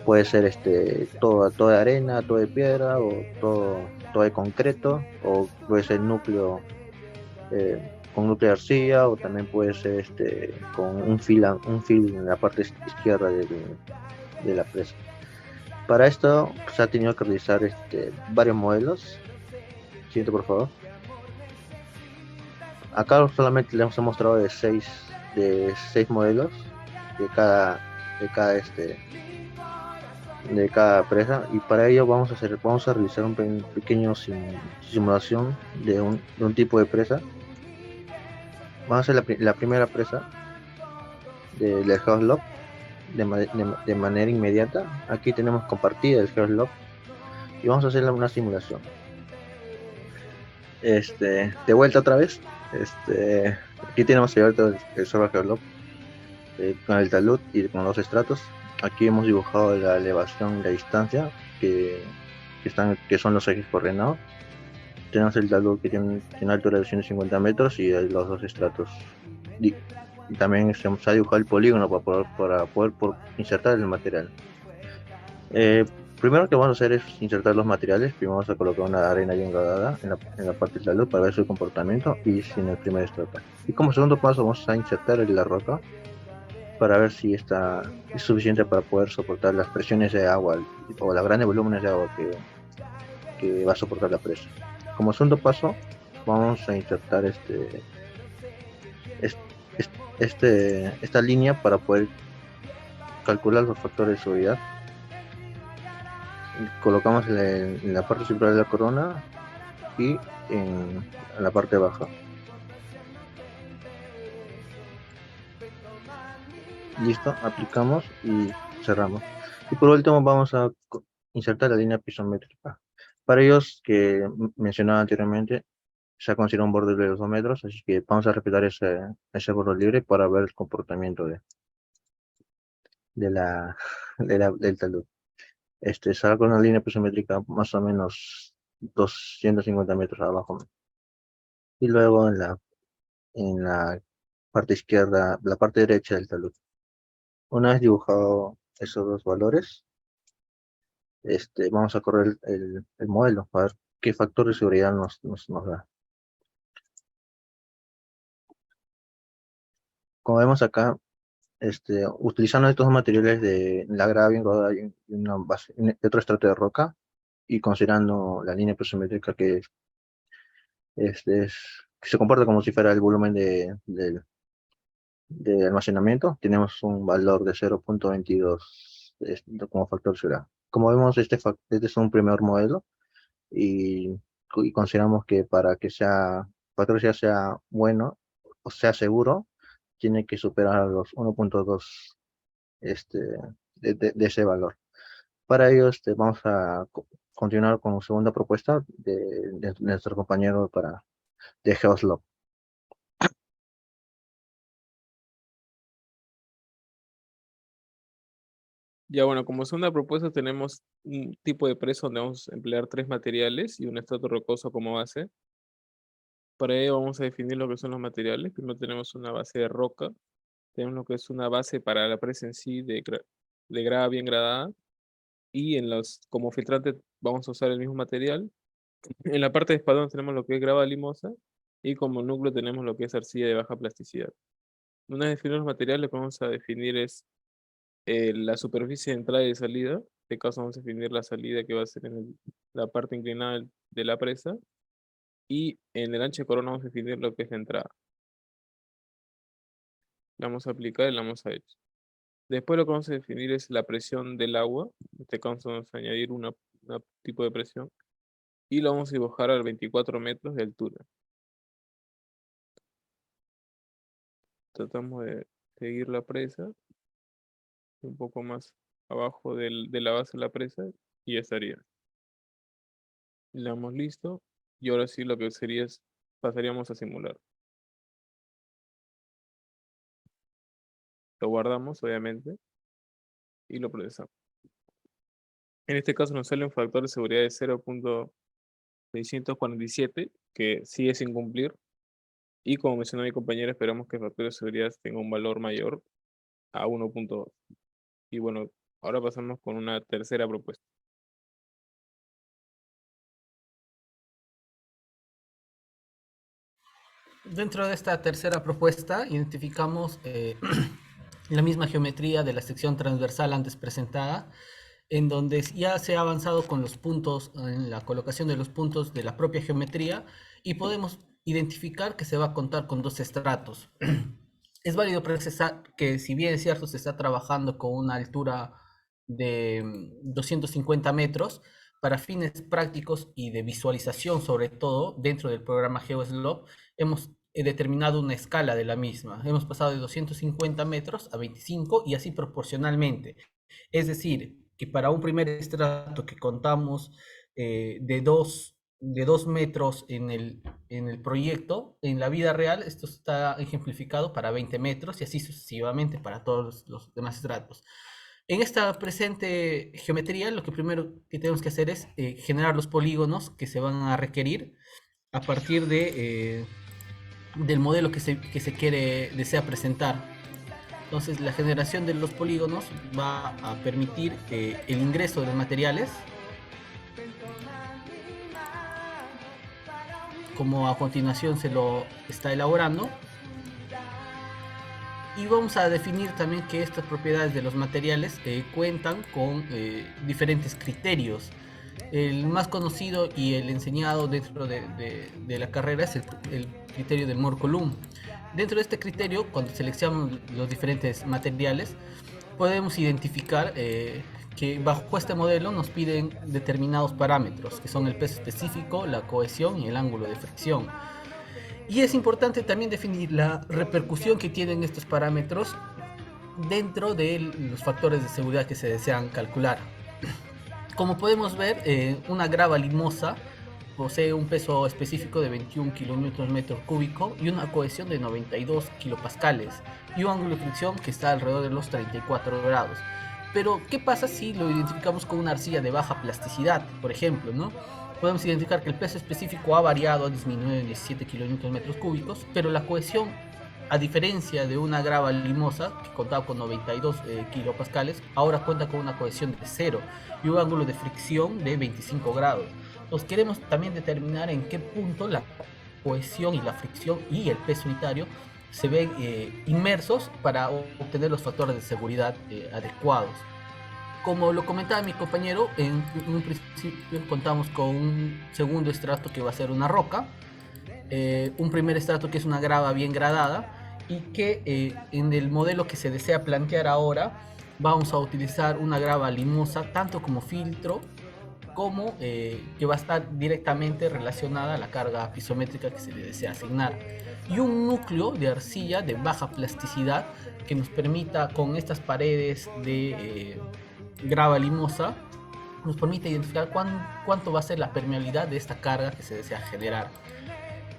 Puede ser todo de arena, todo de piedra, o todo de concreto, o puede ser núcleo con núcleo de arcilla, o también puede ser con un fil en la parte izquierda de la presa. Para esto se ha tenido que realizar varios modelos. Siguiente, por favor. Acá solamente les hemos mostrado de seis modelos de cada, de cada, de cada presa, y para ello vamos a realizar un pequeño simulación de un tipo de presa. Vamos a hacer la primera presa del Lock de manera inmediata. Aquí tenemos compartida el Lock y vamos a hacer una simulación. De vuelta otra vez. Aquí tenemos el Server Lock con el talud y con los estratos. Aquí hemos dibujado la elevación y la distancia que son los ejes coordenados. Tenemos el talud que tiene una altura de 250 metros y los dos estratos. Y también se ha dibujado el polígono para poder insertar el material. Primero que vamos a hacer es insertar los materiales. Primero vamos a colocar una arena bien rodada en la parte del talud para ver su comportamiento y sin el primer estrato. Y como segundo paso vamos a insertar la roca para ver si es suficiente para poder soportar las presiones de agua o los grandes volúmenes de agua que va a soportar la presa. Como segundo paso, vamos a insertar esta línea para poder calcular los factores de seguridad. Colocamos en la parte superior de la corona y en la parte baja. Listo, aplicamos y cerramos. Y por último vamos a insertar la línea pisométrica. Para ellos que mencionaba anteriormente, se ha considerado un borde de 2 metros, así que vamos a respetar ese borde libre para ver el comportamiento del talud. Sale con una línea pisométrica más o menos 250 metros abajo. Y luego en la parte izquierda, la parte derecha del talud. Una vez dibujado esos dos valores, vamos a correr el modelo para ver qué factor de seguridad nos da. Como vemos acá, utilizando estos materiales de la grava bien rodada y una base, de otro estrato de roca, y considerando la línea pisométrica que que se comporta como si fuera el volumen de almacenamiento, tenemos un valor de 0.22 como factor de seguridad. Como vemos, este es un primer modelo y consideramos que para que factor de seguridad sea bueno o sea seguro, tiene que superar los 1.2 de ese valor. Para ello, vamos a continuar con la segunda propuesta de nuestro compañero de Geoslop. Ya bueno, como segunda propuesta tenemos un tipo de presa donde vamos a emplear 3 materiales y un estrato rocoso como base. Para ello vamos a definir lo que son los materiales. Primero tenemos una base de roca, tenemos lo que es una base para la presa en sí de grava bien gradada, y como filtrante vamos a usar el mismo material. En la parte de espaldón tenemos lo que es grava limosa, y como núcleo tenemos lo que es arcilla de baja plasticidad. Una vez definidos los materiales, lo que vamos a definir es la superficie de entrada y de salida. En este caso vamos a definir la salida, que va a ser en la parte inclinada de la presa, y en el ancho de corona vamos a definir lo que es la entrada. La vamos a aplicar y la vamos a echar. Después lo que vamos a definir es la presión del agua. En este caso vamos a añadir un tipo de presión, y lo vamos a dibujar a 24 metros de altura. Tratamos de seguir la presa un poco más abajo de la base de la presa, y ya estaría. Le damos listo, y ahora sí lo que sería es pasaríamos a simular. Lo guardamos, obviamente, y lo procesamos. En este caso nos sale un factor de seguridad de 0.647, que sigue sin cumplir. Y como mencionó mi compañero, esperamos que el factor de seguridad tenga un valor mayor a 1.2. Y bueno, Ahora pasamos con una tercera propuesta. Dentro de esta tercera propuesta identificamos la misma geometría de la sección transversal antes presentada, en donde ya se ha avanzado con los puntos, en la colocación de los puntos de la propia geometría, y podemos identificar que se va a contar con dos estratos. Es válido precisar que, si bien es cierto, se está trabajando con una altura de 250 metros, para fines prácticos y de visualización, sobre todo dentro del programa GeoSlope, hemos determinado una escala de la misma. Hemos pasado de 250 metros a 25 y así proporcionalmente. Es decir, que para un primer estrato que contamos de 2 metros en el proyecto, en la vida real esto está ejemplificado para 20 metros y así sucesivamente para todos los demás estratos. En esta presente geometría, lo que primero que tenemos que hacer es generar los polígonos que se van a requerir a partir del modelo que se desea presentar. Entonces, la generación de los polígonos va a permitir el ingreso de los materiales, como a continuación se lo está elaborando. Y vamos a definir también que estas propiedades de los materiales cuentan con diferentes criterios. El más conocido y el enseñado dentro de la carrera es el criterio de Moore-Coulomb. Dentro de este criterio, cuando seleccionamos los diferentes materiales, podemos identificar que bajo este modelo nos piden determinados parámetros, que son el peso específico, la cohesión y el ángulo de fricción. Y es importante también definir la repercusión que tienen estos parámetros dentro de los factores de seguridad que se desean calcular. Como podemos ver, una grava limosa posee un peso específico de 21 kN/m³ y una cohesión de 92 kilopascales y un ángulo de fricción que está alrededor de los 34 grados. Pero, ¿qué pasa si lo identificamos con una arcilla de baja plasticidad, por ejemplo, ¿no? Podemos identificar que el peso específico ha variado, ha disminuido en 17 kN/m³, pero la cohesión, a diferencia de una grava limosa que contaba con 92 kilopascales, ahora cuenta con una cohesión de 0 y un ángulo de fricción de 25 grados. Entonces queremos también determinar en qué punto la cohesión y la fricción y el peso unitario se ven inmersos para obtener los factores de seguridad adecuados. Como lo comentaba mi compañero, en un principio contamos con un segundo estrato que va a ser una roca, un primer estrato que es una grava bien gradada, y que en el modelo que se desea plantear ahora vamos a utilizar una grava limosa tanto como filtro, como que va a estar directamente relacionada a la carga pisométrica que se le desea asignar, y un núcleo de arcilla de baja plasticidad que nos permita, con estas paredes de grava limosa, nos permite identificar cuánto va a ser la permeabilidad de esta carga que se desea generar.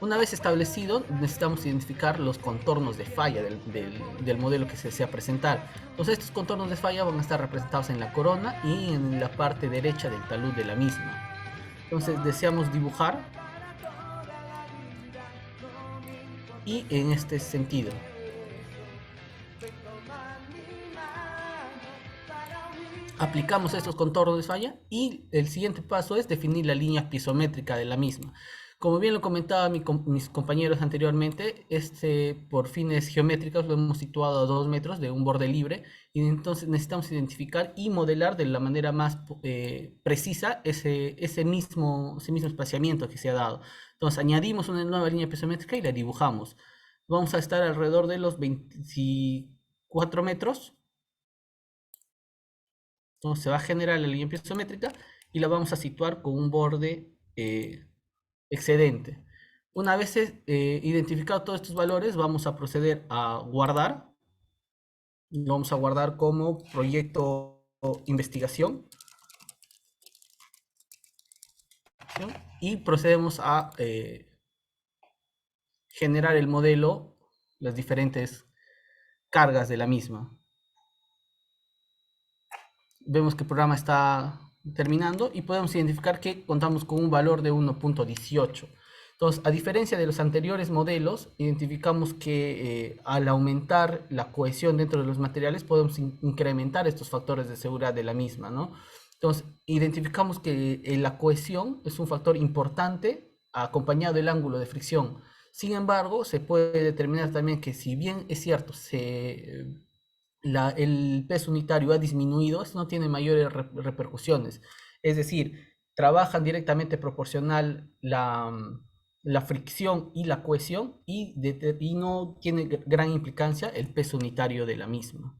Una vez establecido, necesitamos identificar los contornos de falla del modelo que se desea presentar. Entonces, estos contornos de falla van a estar representados en la corona y en la parte derecha del talud de la misma. Entonces, deseamos dibujar, y en este sentido. Aplicamos estos contornos de falla y el siguiente paso es definir la línea pisométrica de la misma. Como bien lo comentaba mis compañeros anteriormente, por fines geométricos lo hemos situado a 2 metros de un borde libre, y entonces necesitamos identificar y modelar de la manera más precisa ese mismo espaciamiento que se ha dado. Entonces añadimos una nueva línea pisométrica y la dibujamos. Vamos a estar alrededor de los 24 metros. Entonces se va a generar la línea pisométrica y la vamos a situar con un borde excedente. Una vez identificado todos estos valores, vamos a proceder a guardar. Lo vamos a guardar como proyecto investigación. Y procedemos a generar el modelo, las diferentes cargas de la misma. Vemos que el programa está terminando y podemos identificar que contamos con un valor de 1.18. Entonces, a diferencia de los anteriores modelos, identificamos que al aumentar la cohesión dentro de los materiales podemos incrementar estos factores de seguridad de la misma, ¿no? Entonces, identificamos que la cohesión es un factor importante acompañado del ángulo de fricción. Sin embargo, se puede determinar también que si bien es cierto, el peso unitario ha disminuido, esto no tiene mayores repercusiones. Es decir, trabajan directamente proporcional la fricción y la cohesión y no tiene gran implicancia el peso unitario de la misma.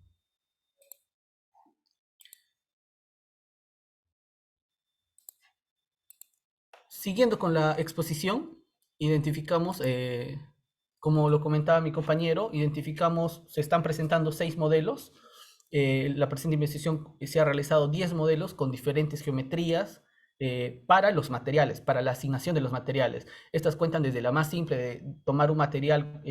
Siguiendo con la exposición, identificamos, como lo comentaba mi compañero, se están presentando 6 modelos. La presente investigación se ha realizado 10 modelos con diferentes geometrías para los materiales, para la asignación de los materiales. Estas cuentan desde la más simple de tomar un material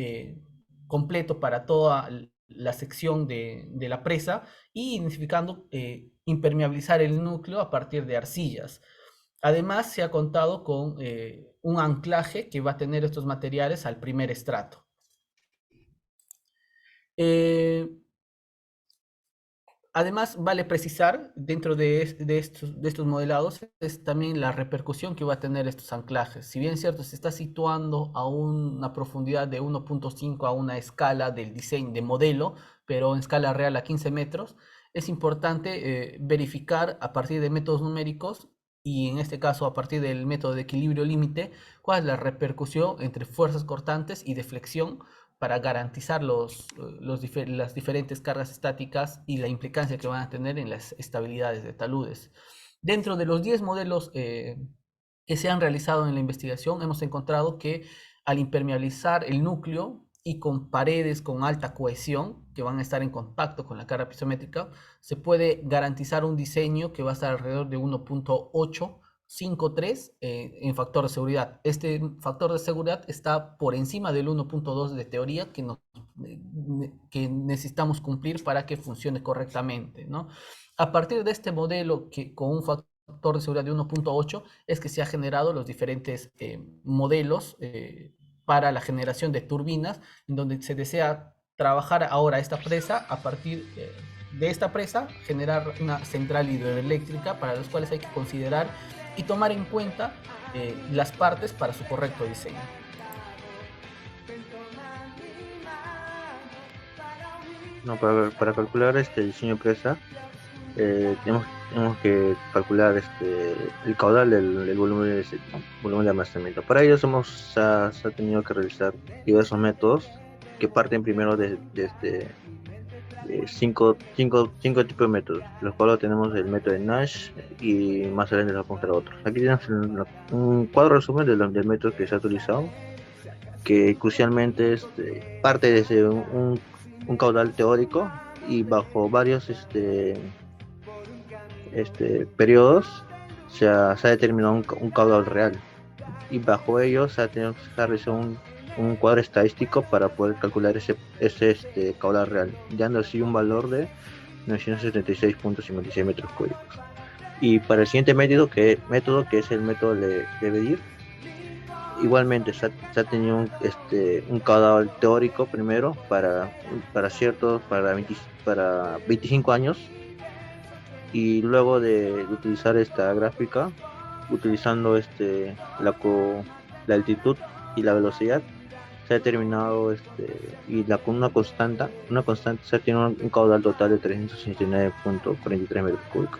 completo para toda la sección de la presa y identificando impermeabilizar el núcleo a partir de arcillas. Además, se ha contado con un anclaje que va a tener estos materiales al primer estrato. Además, vale precisar, dentro de estos modelados, es también la repercusión que va a tener estos anclajes. Si bien es cierto, se está situando a una profundidad de 1.5 a una escala del diseño de modelo, pero en escala real a 15 metros, es importante verificar a partir de métodos numéricos y en este caso a partir del método de equilibrio límite, cuál es la repercusión entre fuerzas cortantes y deflexión para garantizar las diferentes cargas estáticas y la implicancia que van a tener en las estabilidades de taludes. Dentro de los 10 modelos que se han realizado en la investigación, hemos encontrado que al impermeabilizar el núcleo y con paredes con alta cohesión, que van a estar en contacto con la carga pisométrica, se puede garantizar un diseño que va a estar alrededor de 1.853 en factor de seguridad. Este factor de seguridad está por encima del 1.2 de teoría que necesitamos cumplir para que funcione correctamente, ¿no? A partir de este modelo que con un factor de seguridad de 1.8 es que se han generado los diferentes modelos para la generación de turbinas, en donde se desea trabajar ahora esta presa, a partir de esta presa generar una central hidroeléctrica para los cuales hay que considerar y tomar en cuenta las partes para su correcto diseño. No, para calcular este diseño de presa, tenemos que calcular el caudal del volumen de almacenamiento. Para ello se ha tenido que realizar diversos métodos que parten primero de 5 tipos de métodos, los cuales tenemos el método de Nash y más adelante vamos a mostrar otros. Aquí tenemos un cuadro resumen del método que se ha utilizado, que crucialmente parte desde un caudal teórico y bajo varios periodos se ha determinado un caudal real, y bajo ello se ha tenido que realizar un cuadro estadístico para poder calcular ese caudal real, dando así un valor de 976.56 metros cúbicos. Y para el siguiente método que es el método de Bedir, igualmente se ha tenido un caudal teórico primero para 25 años, y luego de utilizar esta gráfica, utilizando la altitud y la velocidad, se ha determinado con una constante se tiene un caudal total de 369.43 metros cúbicos.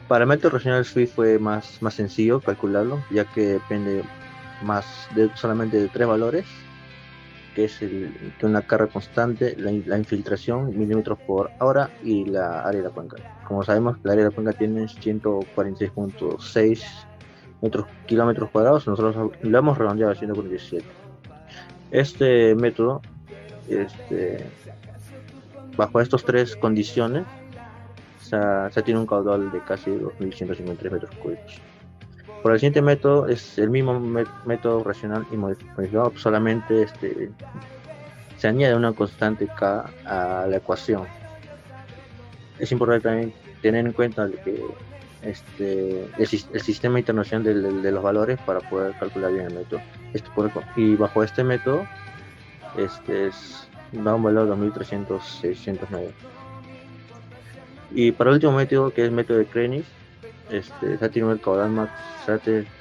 Para el método racional Swift fue más sencillo calcularlo, ya que depende solamente de 3 valores, que es una carga constante, la infiltración, milímetros por hora, y la área de la cuenca. Como sabemos, la área de la cuenca tiene 146.6 kilómetros cuadrados, nosotros lo hemos redondeado a 147. Este método, bajo estas 3 condiciones, se tiene un caudal de casi 2.153 metros cúbicos. Por el siguiente método es el mismo método racional y modificado, solamente se añade una constante K a la ecuación. Es importante también tener en cuenta que el sistema internacional de los valores para poder calcular bien el método. Y bajo este método, da un valor de 2300-609. Y para el último método, que es el método de Krennis, se ha tenido el caudal se ha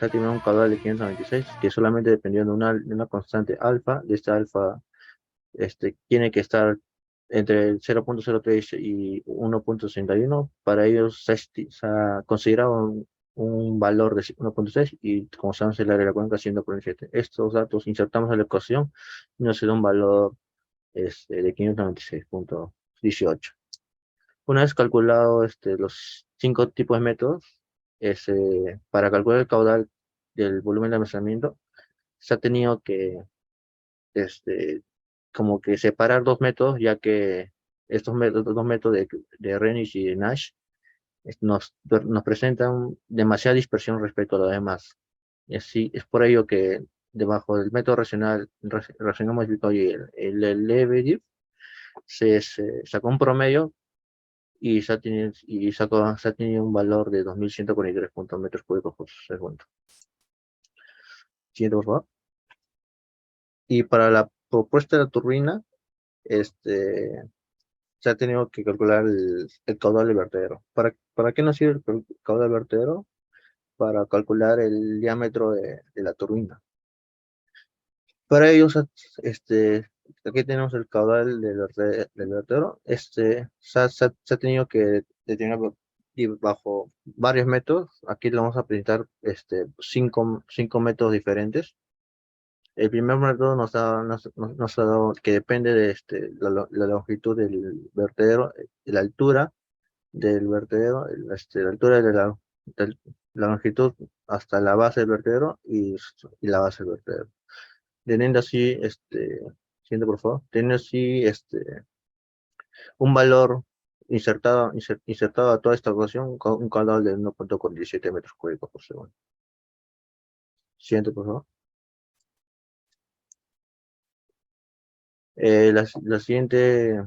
tenido un caudal de 596, que solamente dependiendo de una constante alfa. De esta alfa, tiene que estar entre el 0.03 y 1.61. Para ellos se ha considerado un valor de 1.6, y como sabemos el área de la cuenca 100.7. Estos datos insertamos en la ecuación y nos da un valor de 596.18. Una vez calculado los 5 tipos de métodos, para calcular el caudal del volumen de almacenamiento, se ha tenido que como que separar dos métodos, ya que estos dos métodos de Rennes y de Nash nos presentan demasiada dispersión respecto a los demás. Y así es por ello que debajo del método racional modificado y el Lebedev se sacó un promedio, y se ha tenido un valor de 2143 metros cúbicos por segundo. Siguiente, por favor. Y para la propuesta de la turbina, se ha tenido que calcular el caudal del vertedero. ¿Para qué nos sirve el caudal del vertedero? Para calcular el diámetro de la turbina. Para ello, aquí tenemos el caudal del vertedero. Se ha tenido que determinar, y bajo varios métodos. Aquí le vamos a presentar cinco métodos diferentes. El primer método nos ha dado que depende de la longitud del vertedero, la altura del vertedero, la altura de la longitud hasta la base del vertedero, y la base del vertedero. Teniendo así, siguiente por favor, teniendo así un valor insertado a toda esta ecuación con un caudal de 1.47 metros cúbicos por segundo. Siguiente por favor. La siguiente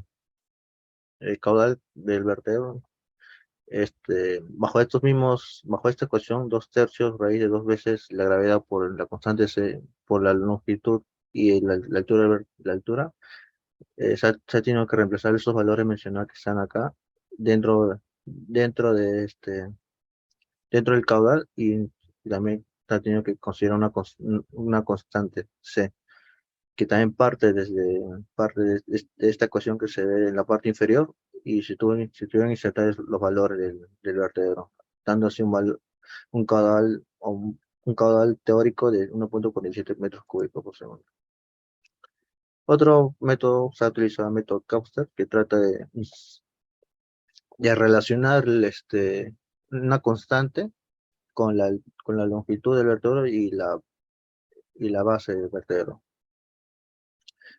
caudal del vertedero, bajo esta ecuación, 2/3 raíz de 2 veces la gravedad por la constante C por la longitud y la altura. Se ha tenido que reemplazar esos valores mencionados que están acá dentro del caudal, y también se ha tenido que considerar una constante C, que también parte de esta ecuación que se ve en la parte inferior, y se tuvieron que insertar los valores del vertedero, dando así un caudal un caudal teórico de 1.47 metros cúbicos por segundo. Otro método se ha utilizado, el método Kapster, que trata de relacionar una constante con la longitud del vertedero y la base del vertedero.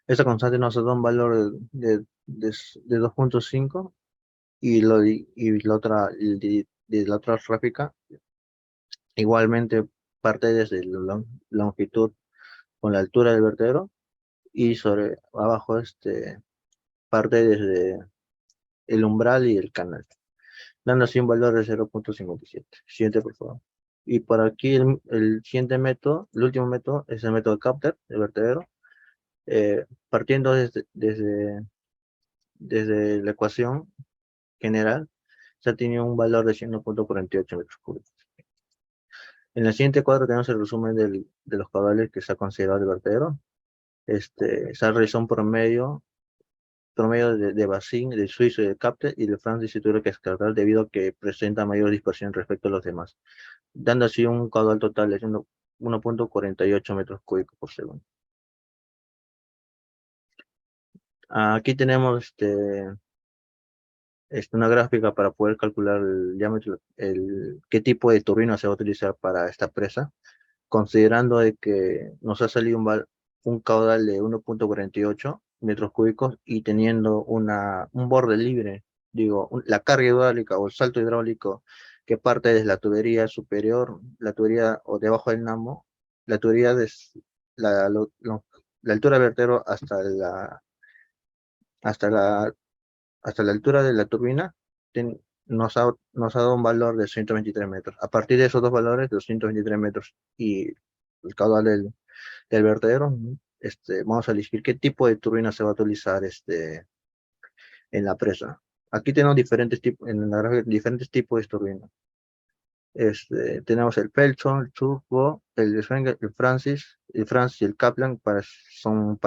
Esa constante nos da un valor de 2.5, y la otra gráfica igualmente parte desde la longitud con la altura del vertedero, y sobre abajo parte desde el umbral y el canal, dando así un valor de 0.57. Siguiente, por favor. Y por aquí el siguiente método, el último método, es el método Kapter, el vertedero. Partiendo desde la ecuación general, se ha tenido un valor de 1.48 metros cúbicos. En el siguiente cuadro tenemos el resumen de los caudales que se ha considerado el vertedero. Se ha realizado un promedio de Bazin, del suizo y de Kapter, y de Francis se tuvo que descartar debido a que presenta mayor dispersión respecto a los demás, dando así un caudal total de 1.48 metros cúbicos por segundo. Aquí tenemos una gráfica para poder calcular el diámetro, qué tipo de turbina se va a utilizar para esta presa, considerando de que nos ha salido un caudal de 1.48 metros cúbicos, y teniendo un borde libre, la carga hidráulica o el salto hidráulico que parte desde la tubería superior, la tubería o debajo del namo, la tubería la altura del vertedero hasta la altura de la turbina, nos ha dado un valor de 123 metros. A partir de esos dos valores, de 223 metros y el caudal del vertedero, vamos a elegir qué tipo de turbina se va a utilizar en la presa. Aquí tenemos diferentes tipos, en la gráfica, diferentes tipos de turbinas. Tenemos el Pelton, el Turbo, el Schwenger, el Francis y el Kaplan son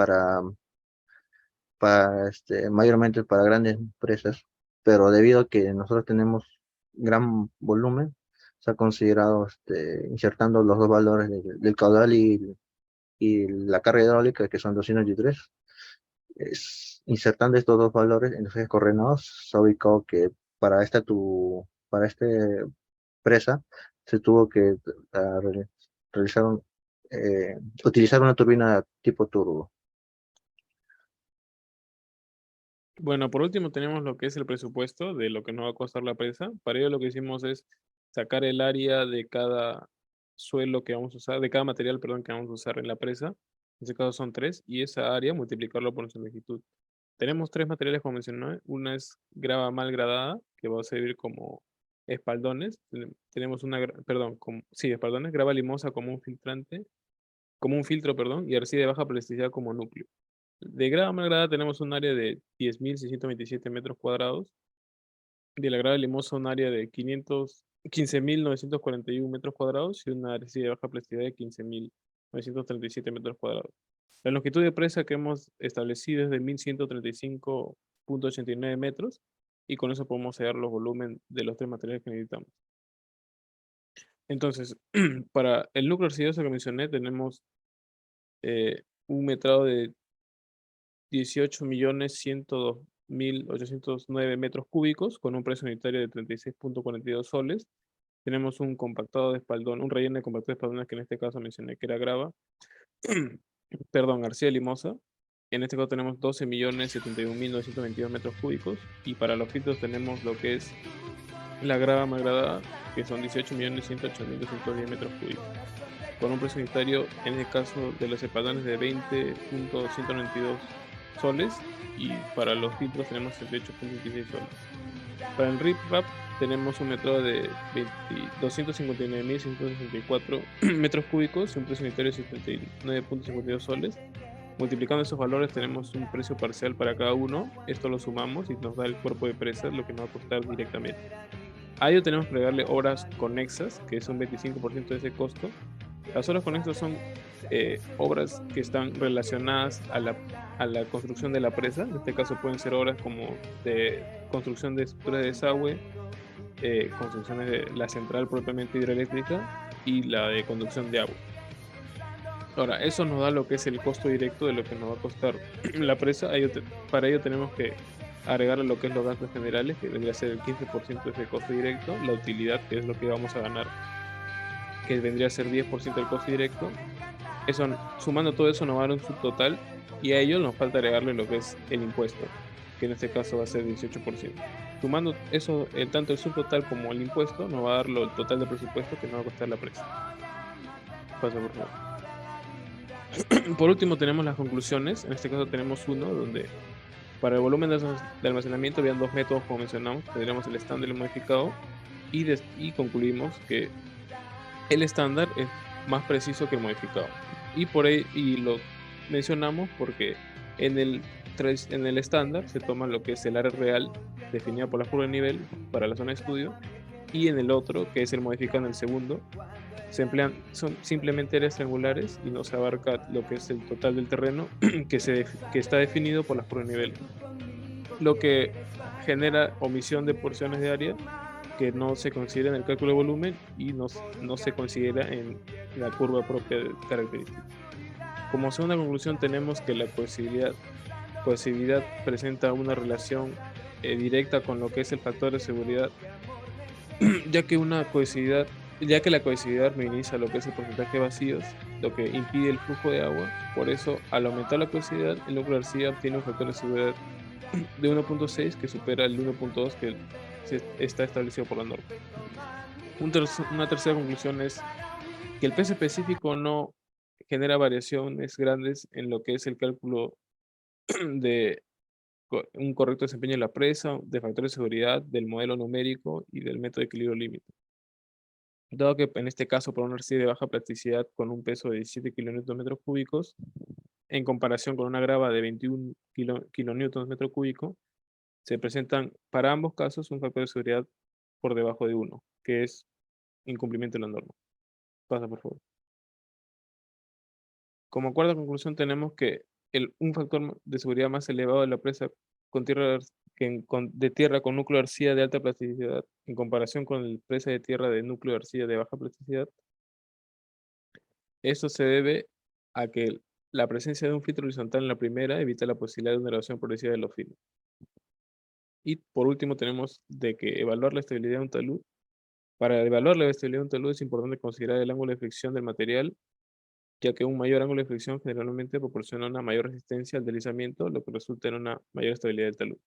mayormente para grandes empresas, pero debido a que nosotros tenemos gran volumen, se ha considerado insertando los dos valores del caudal y la carga hidráulica, que son 223, insertando estos dos valores en los ejes coordenados, se ha ubicado que para esta presa se tuvo que realizar utilizar una turbina tipo turbo. Bueno, por último tenemos lo que es el presupuesto de lo que nos va a costar la presa. Para ello lo que hicimos es sacar el área de cada suelo que vamos a usar, de cada material, perdón, que vamos a usar en la presa. En este caso son 3, y esa área multiplicarlo por su longitud. Tenemos 3 materiales como mencioné. Una es grava mal gradada, que va a servir como espaldones. Tenemos espaldones, grava limosa como un filtro, perdón, y arcilla de baja plasticidad como núcleo. De grava mal gradada tenemos un área de 10.627 metros cuadrados. De la grava limosa un área de 15.941 metros cuadrados y una arcilla de baja plasticidad de 15.937 metros cuadrados. La longitud de presa que hemos establecido es de 1.135.89 metros, y con eso podemos hallar los volúmenes de los 3 materiales que necesitamos. Entonces, para el núcleo arcilloso que mencioné tenemos un metrado de 18.102.809 metros cúbicos con un precio unitario de 36.42 soles. Tenemos un compactado de espaldón, un relleno de compactado de espaldones que en este caso mencioné que era grava, perdón, arcilla limosa. En este caso tenemos 12.071.922 metros cúbicos, y para los filtros tenemos lo que es la grava mal gradada, que son 18.108.210 metros cúbicos, con un precio unitario en el caso de los espaldones de 20.192 soles, y para los filtros tenemos 78.26 soles. Para el RIP-RAP tenemos un metrado de 259.664 metros cúbicos y un precio unitario de 79.52 soles. Multiplicando esos valores tenemos un precio parcial para cada uno. Esto lo sumamos y nos da el cuerpo de presa, lo que nos va a costar directamente. A ello tenemos que agregarle obras conexas, que es un 25% de ese costo. Las obras conexas son obras que están relacionadas a la construcción de la presa. En este caso pueden ser obras como de construcción de estructuras de desagüe, construcciones de la central propiamente hidroeléctrica y la de conducción de agua. Ahora, eso nos da lo que es el costo directo de lo que nos va a costar la presa. Para ello tenemos que agregarle lo que es los gastos generales, que vendría a ser el 15% de ese costo directo, la utilidad, que es lo que vamos a ganar, que vendría a ser 10% del costo directo. Eso, sumando todo eso nos va a dar un subtotal, y a ello nos falta agregarle lo que es el impuesto, que en este caso va a ser 18%. Sumando eso, tanto el subtotal como el impuesto, nos va a dar el total de presupuesto que nos va a costar la presa. Pasa, por favor. Por último tenemos las conclusiones. En este caso tenemos uno donde para el volumen de almacenamiento habían 2 métodos, como mencionamos. Tendríamos el estándar y el modificado, y concluimos que el estándar es más preciso que el modificado, y lo mencionamos porque en el estándar se toma lo que es el área real definida por la curva de nivel para la zona de estudio, y en el otro, que es el modificado, en el segundo, se emplean simplemente áreas triangulares y no se abarca lo que es el total del terreno que está definido por la curva de nivel, lo que genera omisión de porciones de área que no se considera en el cálculo de volumen y no se considera en la curva propia de características. Como segunda conclusión tenemos que la cohesividad presenta una relación directa con lo que es el factor de seguridad, ya que la cohesividad minimiza lo que es el porcentaje de vacíos, lo que impide el flujo de agua. Por eso, al aumentar la cohesividad, el núcleo de arcilla obtiene un factor de seguridad de 1.6 que supera el 1.2 que está establecido por la norma. Una tercera conclusión es que el peso específico no genera variaciones grandes en lo que es el cálculo de un correcto desempeño de la presa, de factores de seguridad, del modelo numérico y del método de equilibrio límite. Dado que en este caso por una arcilla de baja plasticidad con un peso de 17 kilonewton cúbicos, en comparación con una grava de 21 kilonewton metro cúbico, se presentan para ambos casos un factor de seguridad por debajo de 1, que es incumplimiento de la norma. Pasa, por favor. Como cuarta conclusión tenemos que un factor de seguridad más elevado de la presa con tierra, de tierra con núcleo de arcilla de alta plasticidad en comparación con la presa de tierra de núcleo de arcilla de baja plasticidad. Esto se debe a que la presencia de un filtro horizontal en la primera evita la posibilidad de una elevación progresiva de los filos. Y por último tenemos de que evaluar la estabilidad de un talud. Para evaluar la estabilidad de un talud es importante considerar el ángulo de fricción del material, ya que un mayor ángulo de fricción generalmente proporciona una mayor resistencia al deslizamiento, lo que resulta en una mayor estabilidad del talud.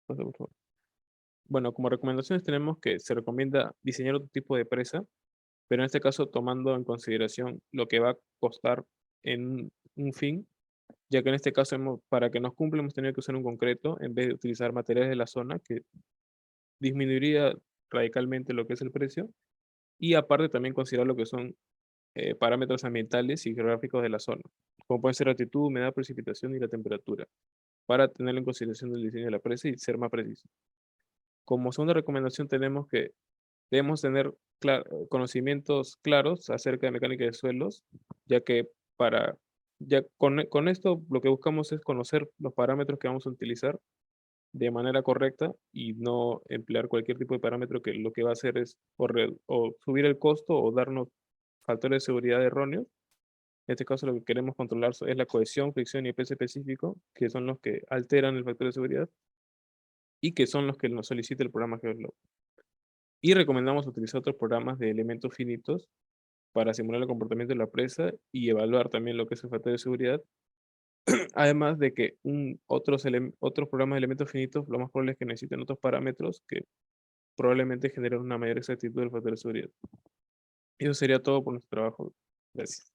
Pasa, por favor. Bueno, como recomendaciones tenemos que se recomienda diseñar otro tipo de presa, pero en este caso tomando en consideración lo que va a costar en un fin, ya que en este caso para que nos cumpla hemos tenido que usar un concreto en vez de utilizar materiales de la zona, que disminuiría radicalmente lo que es el precio, y aparte también considerar lo que son parámetros ambientales y geográficos de la zona, como pueden ser altitud, humedad, precipitación y la temperatura, para tener en consideración el diseño de la presa y ser más preciso. Como segunda recomendación tenemos que debemos tener conocimientos claros acerca de mecánica de suelos, ya que con esto lo que buscamos es conocer los parámetros que vamos a utilizar de manera correcta y no emplear cualquier tipo de parámetro que lo que va a hacer es o subir el costo o darnos factores de seguridad erróneos. En este caso lo que queremos controlar es la cohesión, fricción y peso específico, que son los que alteran el factor de seguridad y que son los que nos solicita el programa GeoSlope. Y recomendamos utilizar otros programas de elementos finitos para simular el comportamiento de la presa y evaluar también lo que es el factor de seguridad. Además de que otros programas de elementos finitos, lo más probable es que necesiten otros parámetros que probablemente generen una mayor exactitud del factor de seguridad. Eso sería todo por nuestro trabajo. Gracias.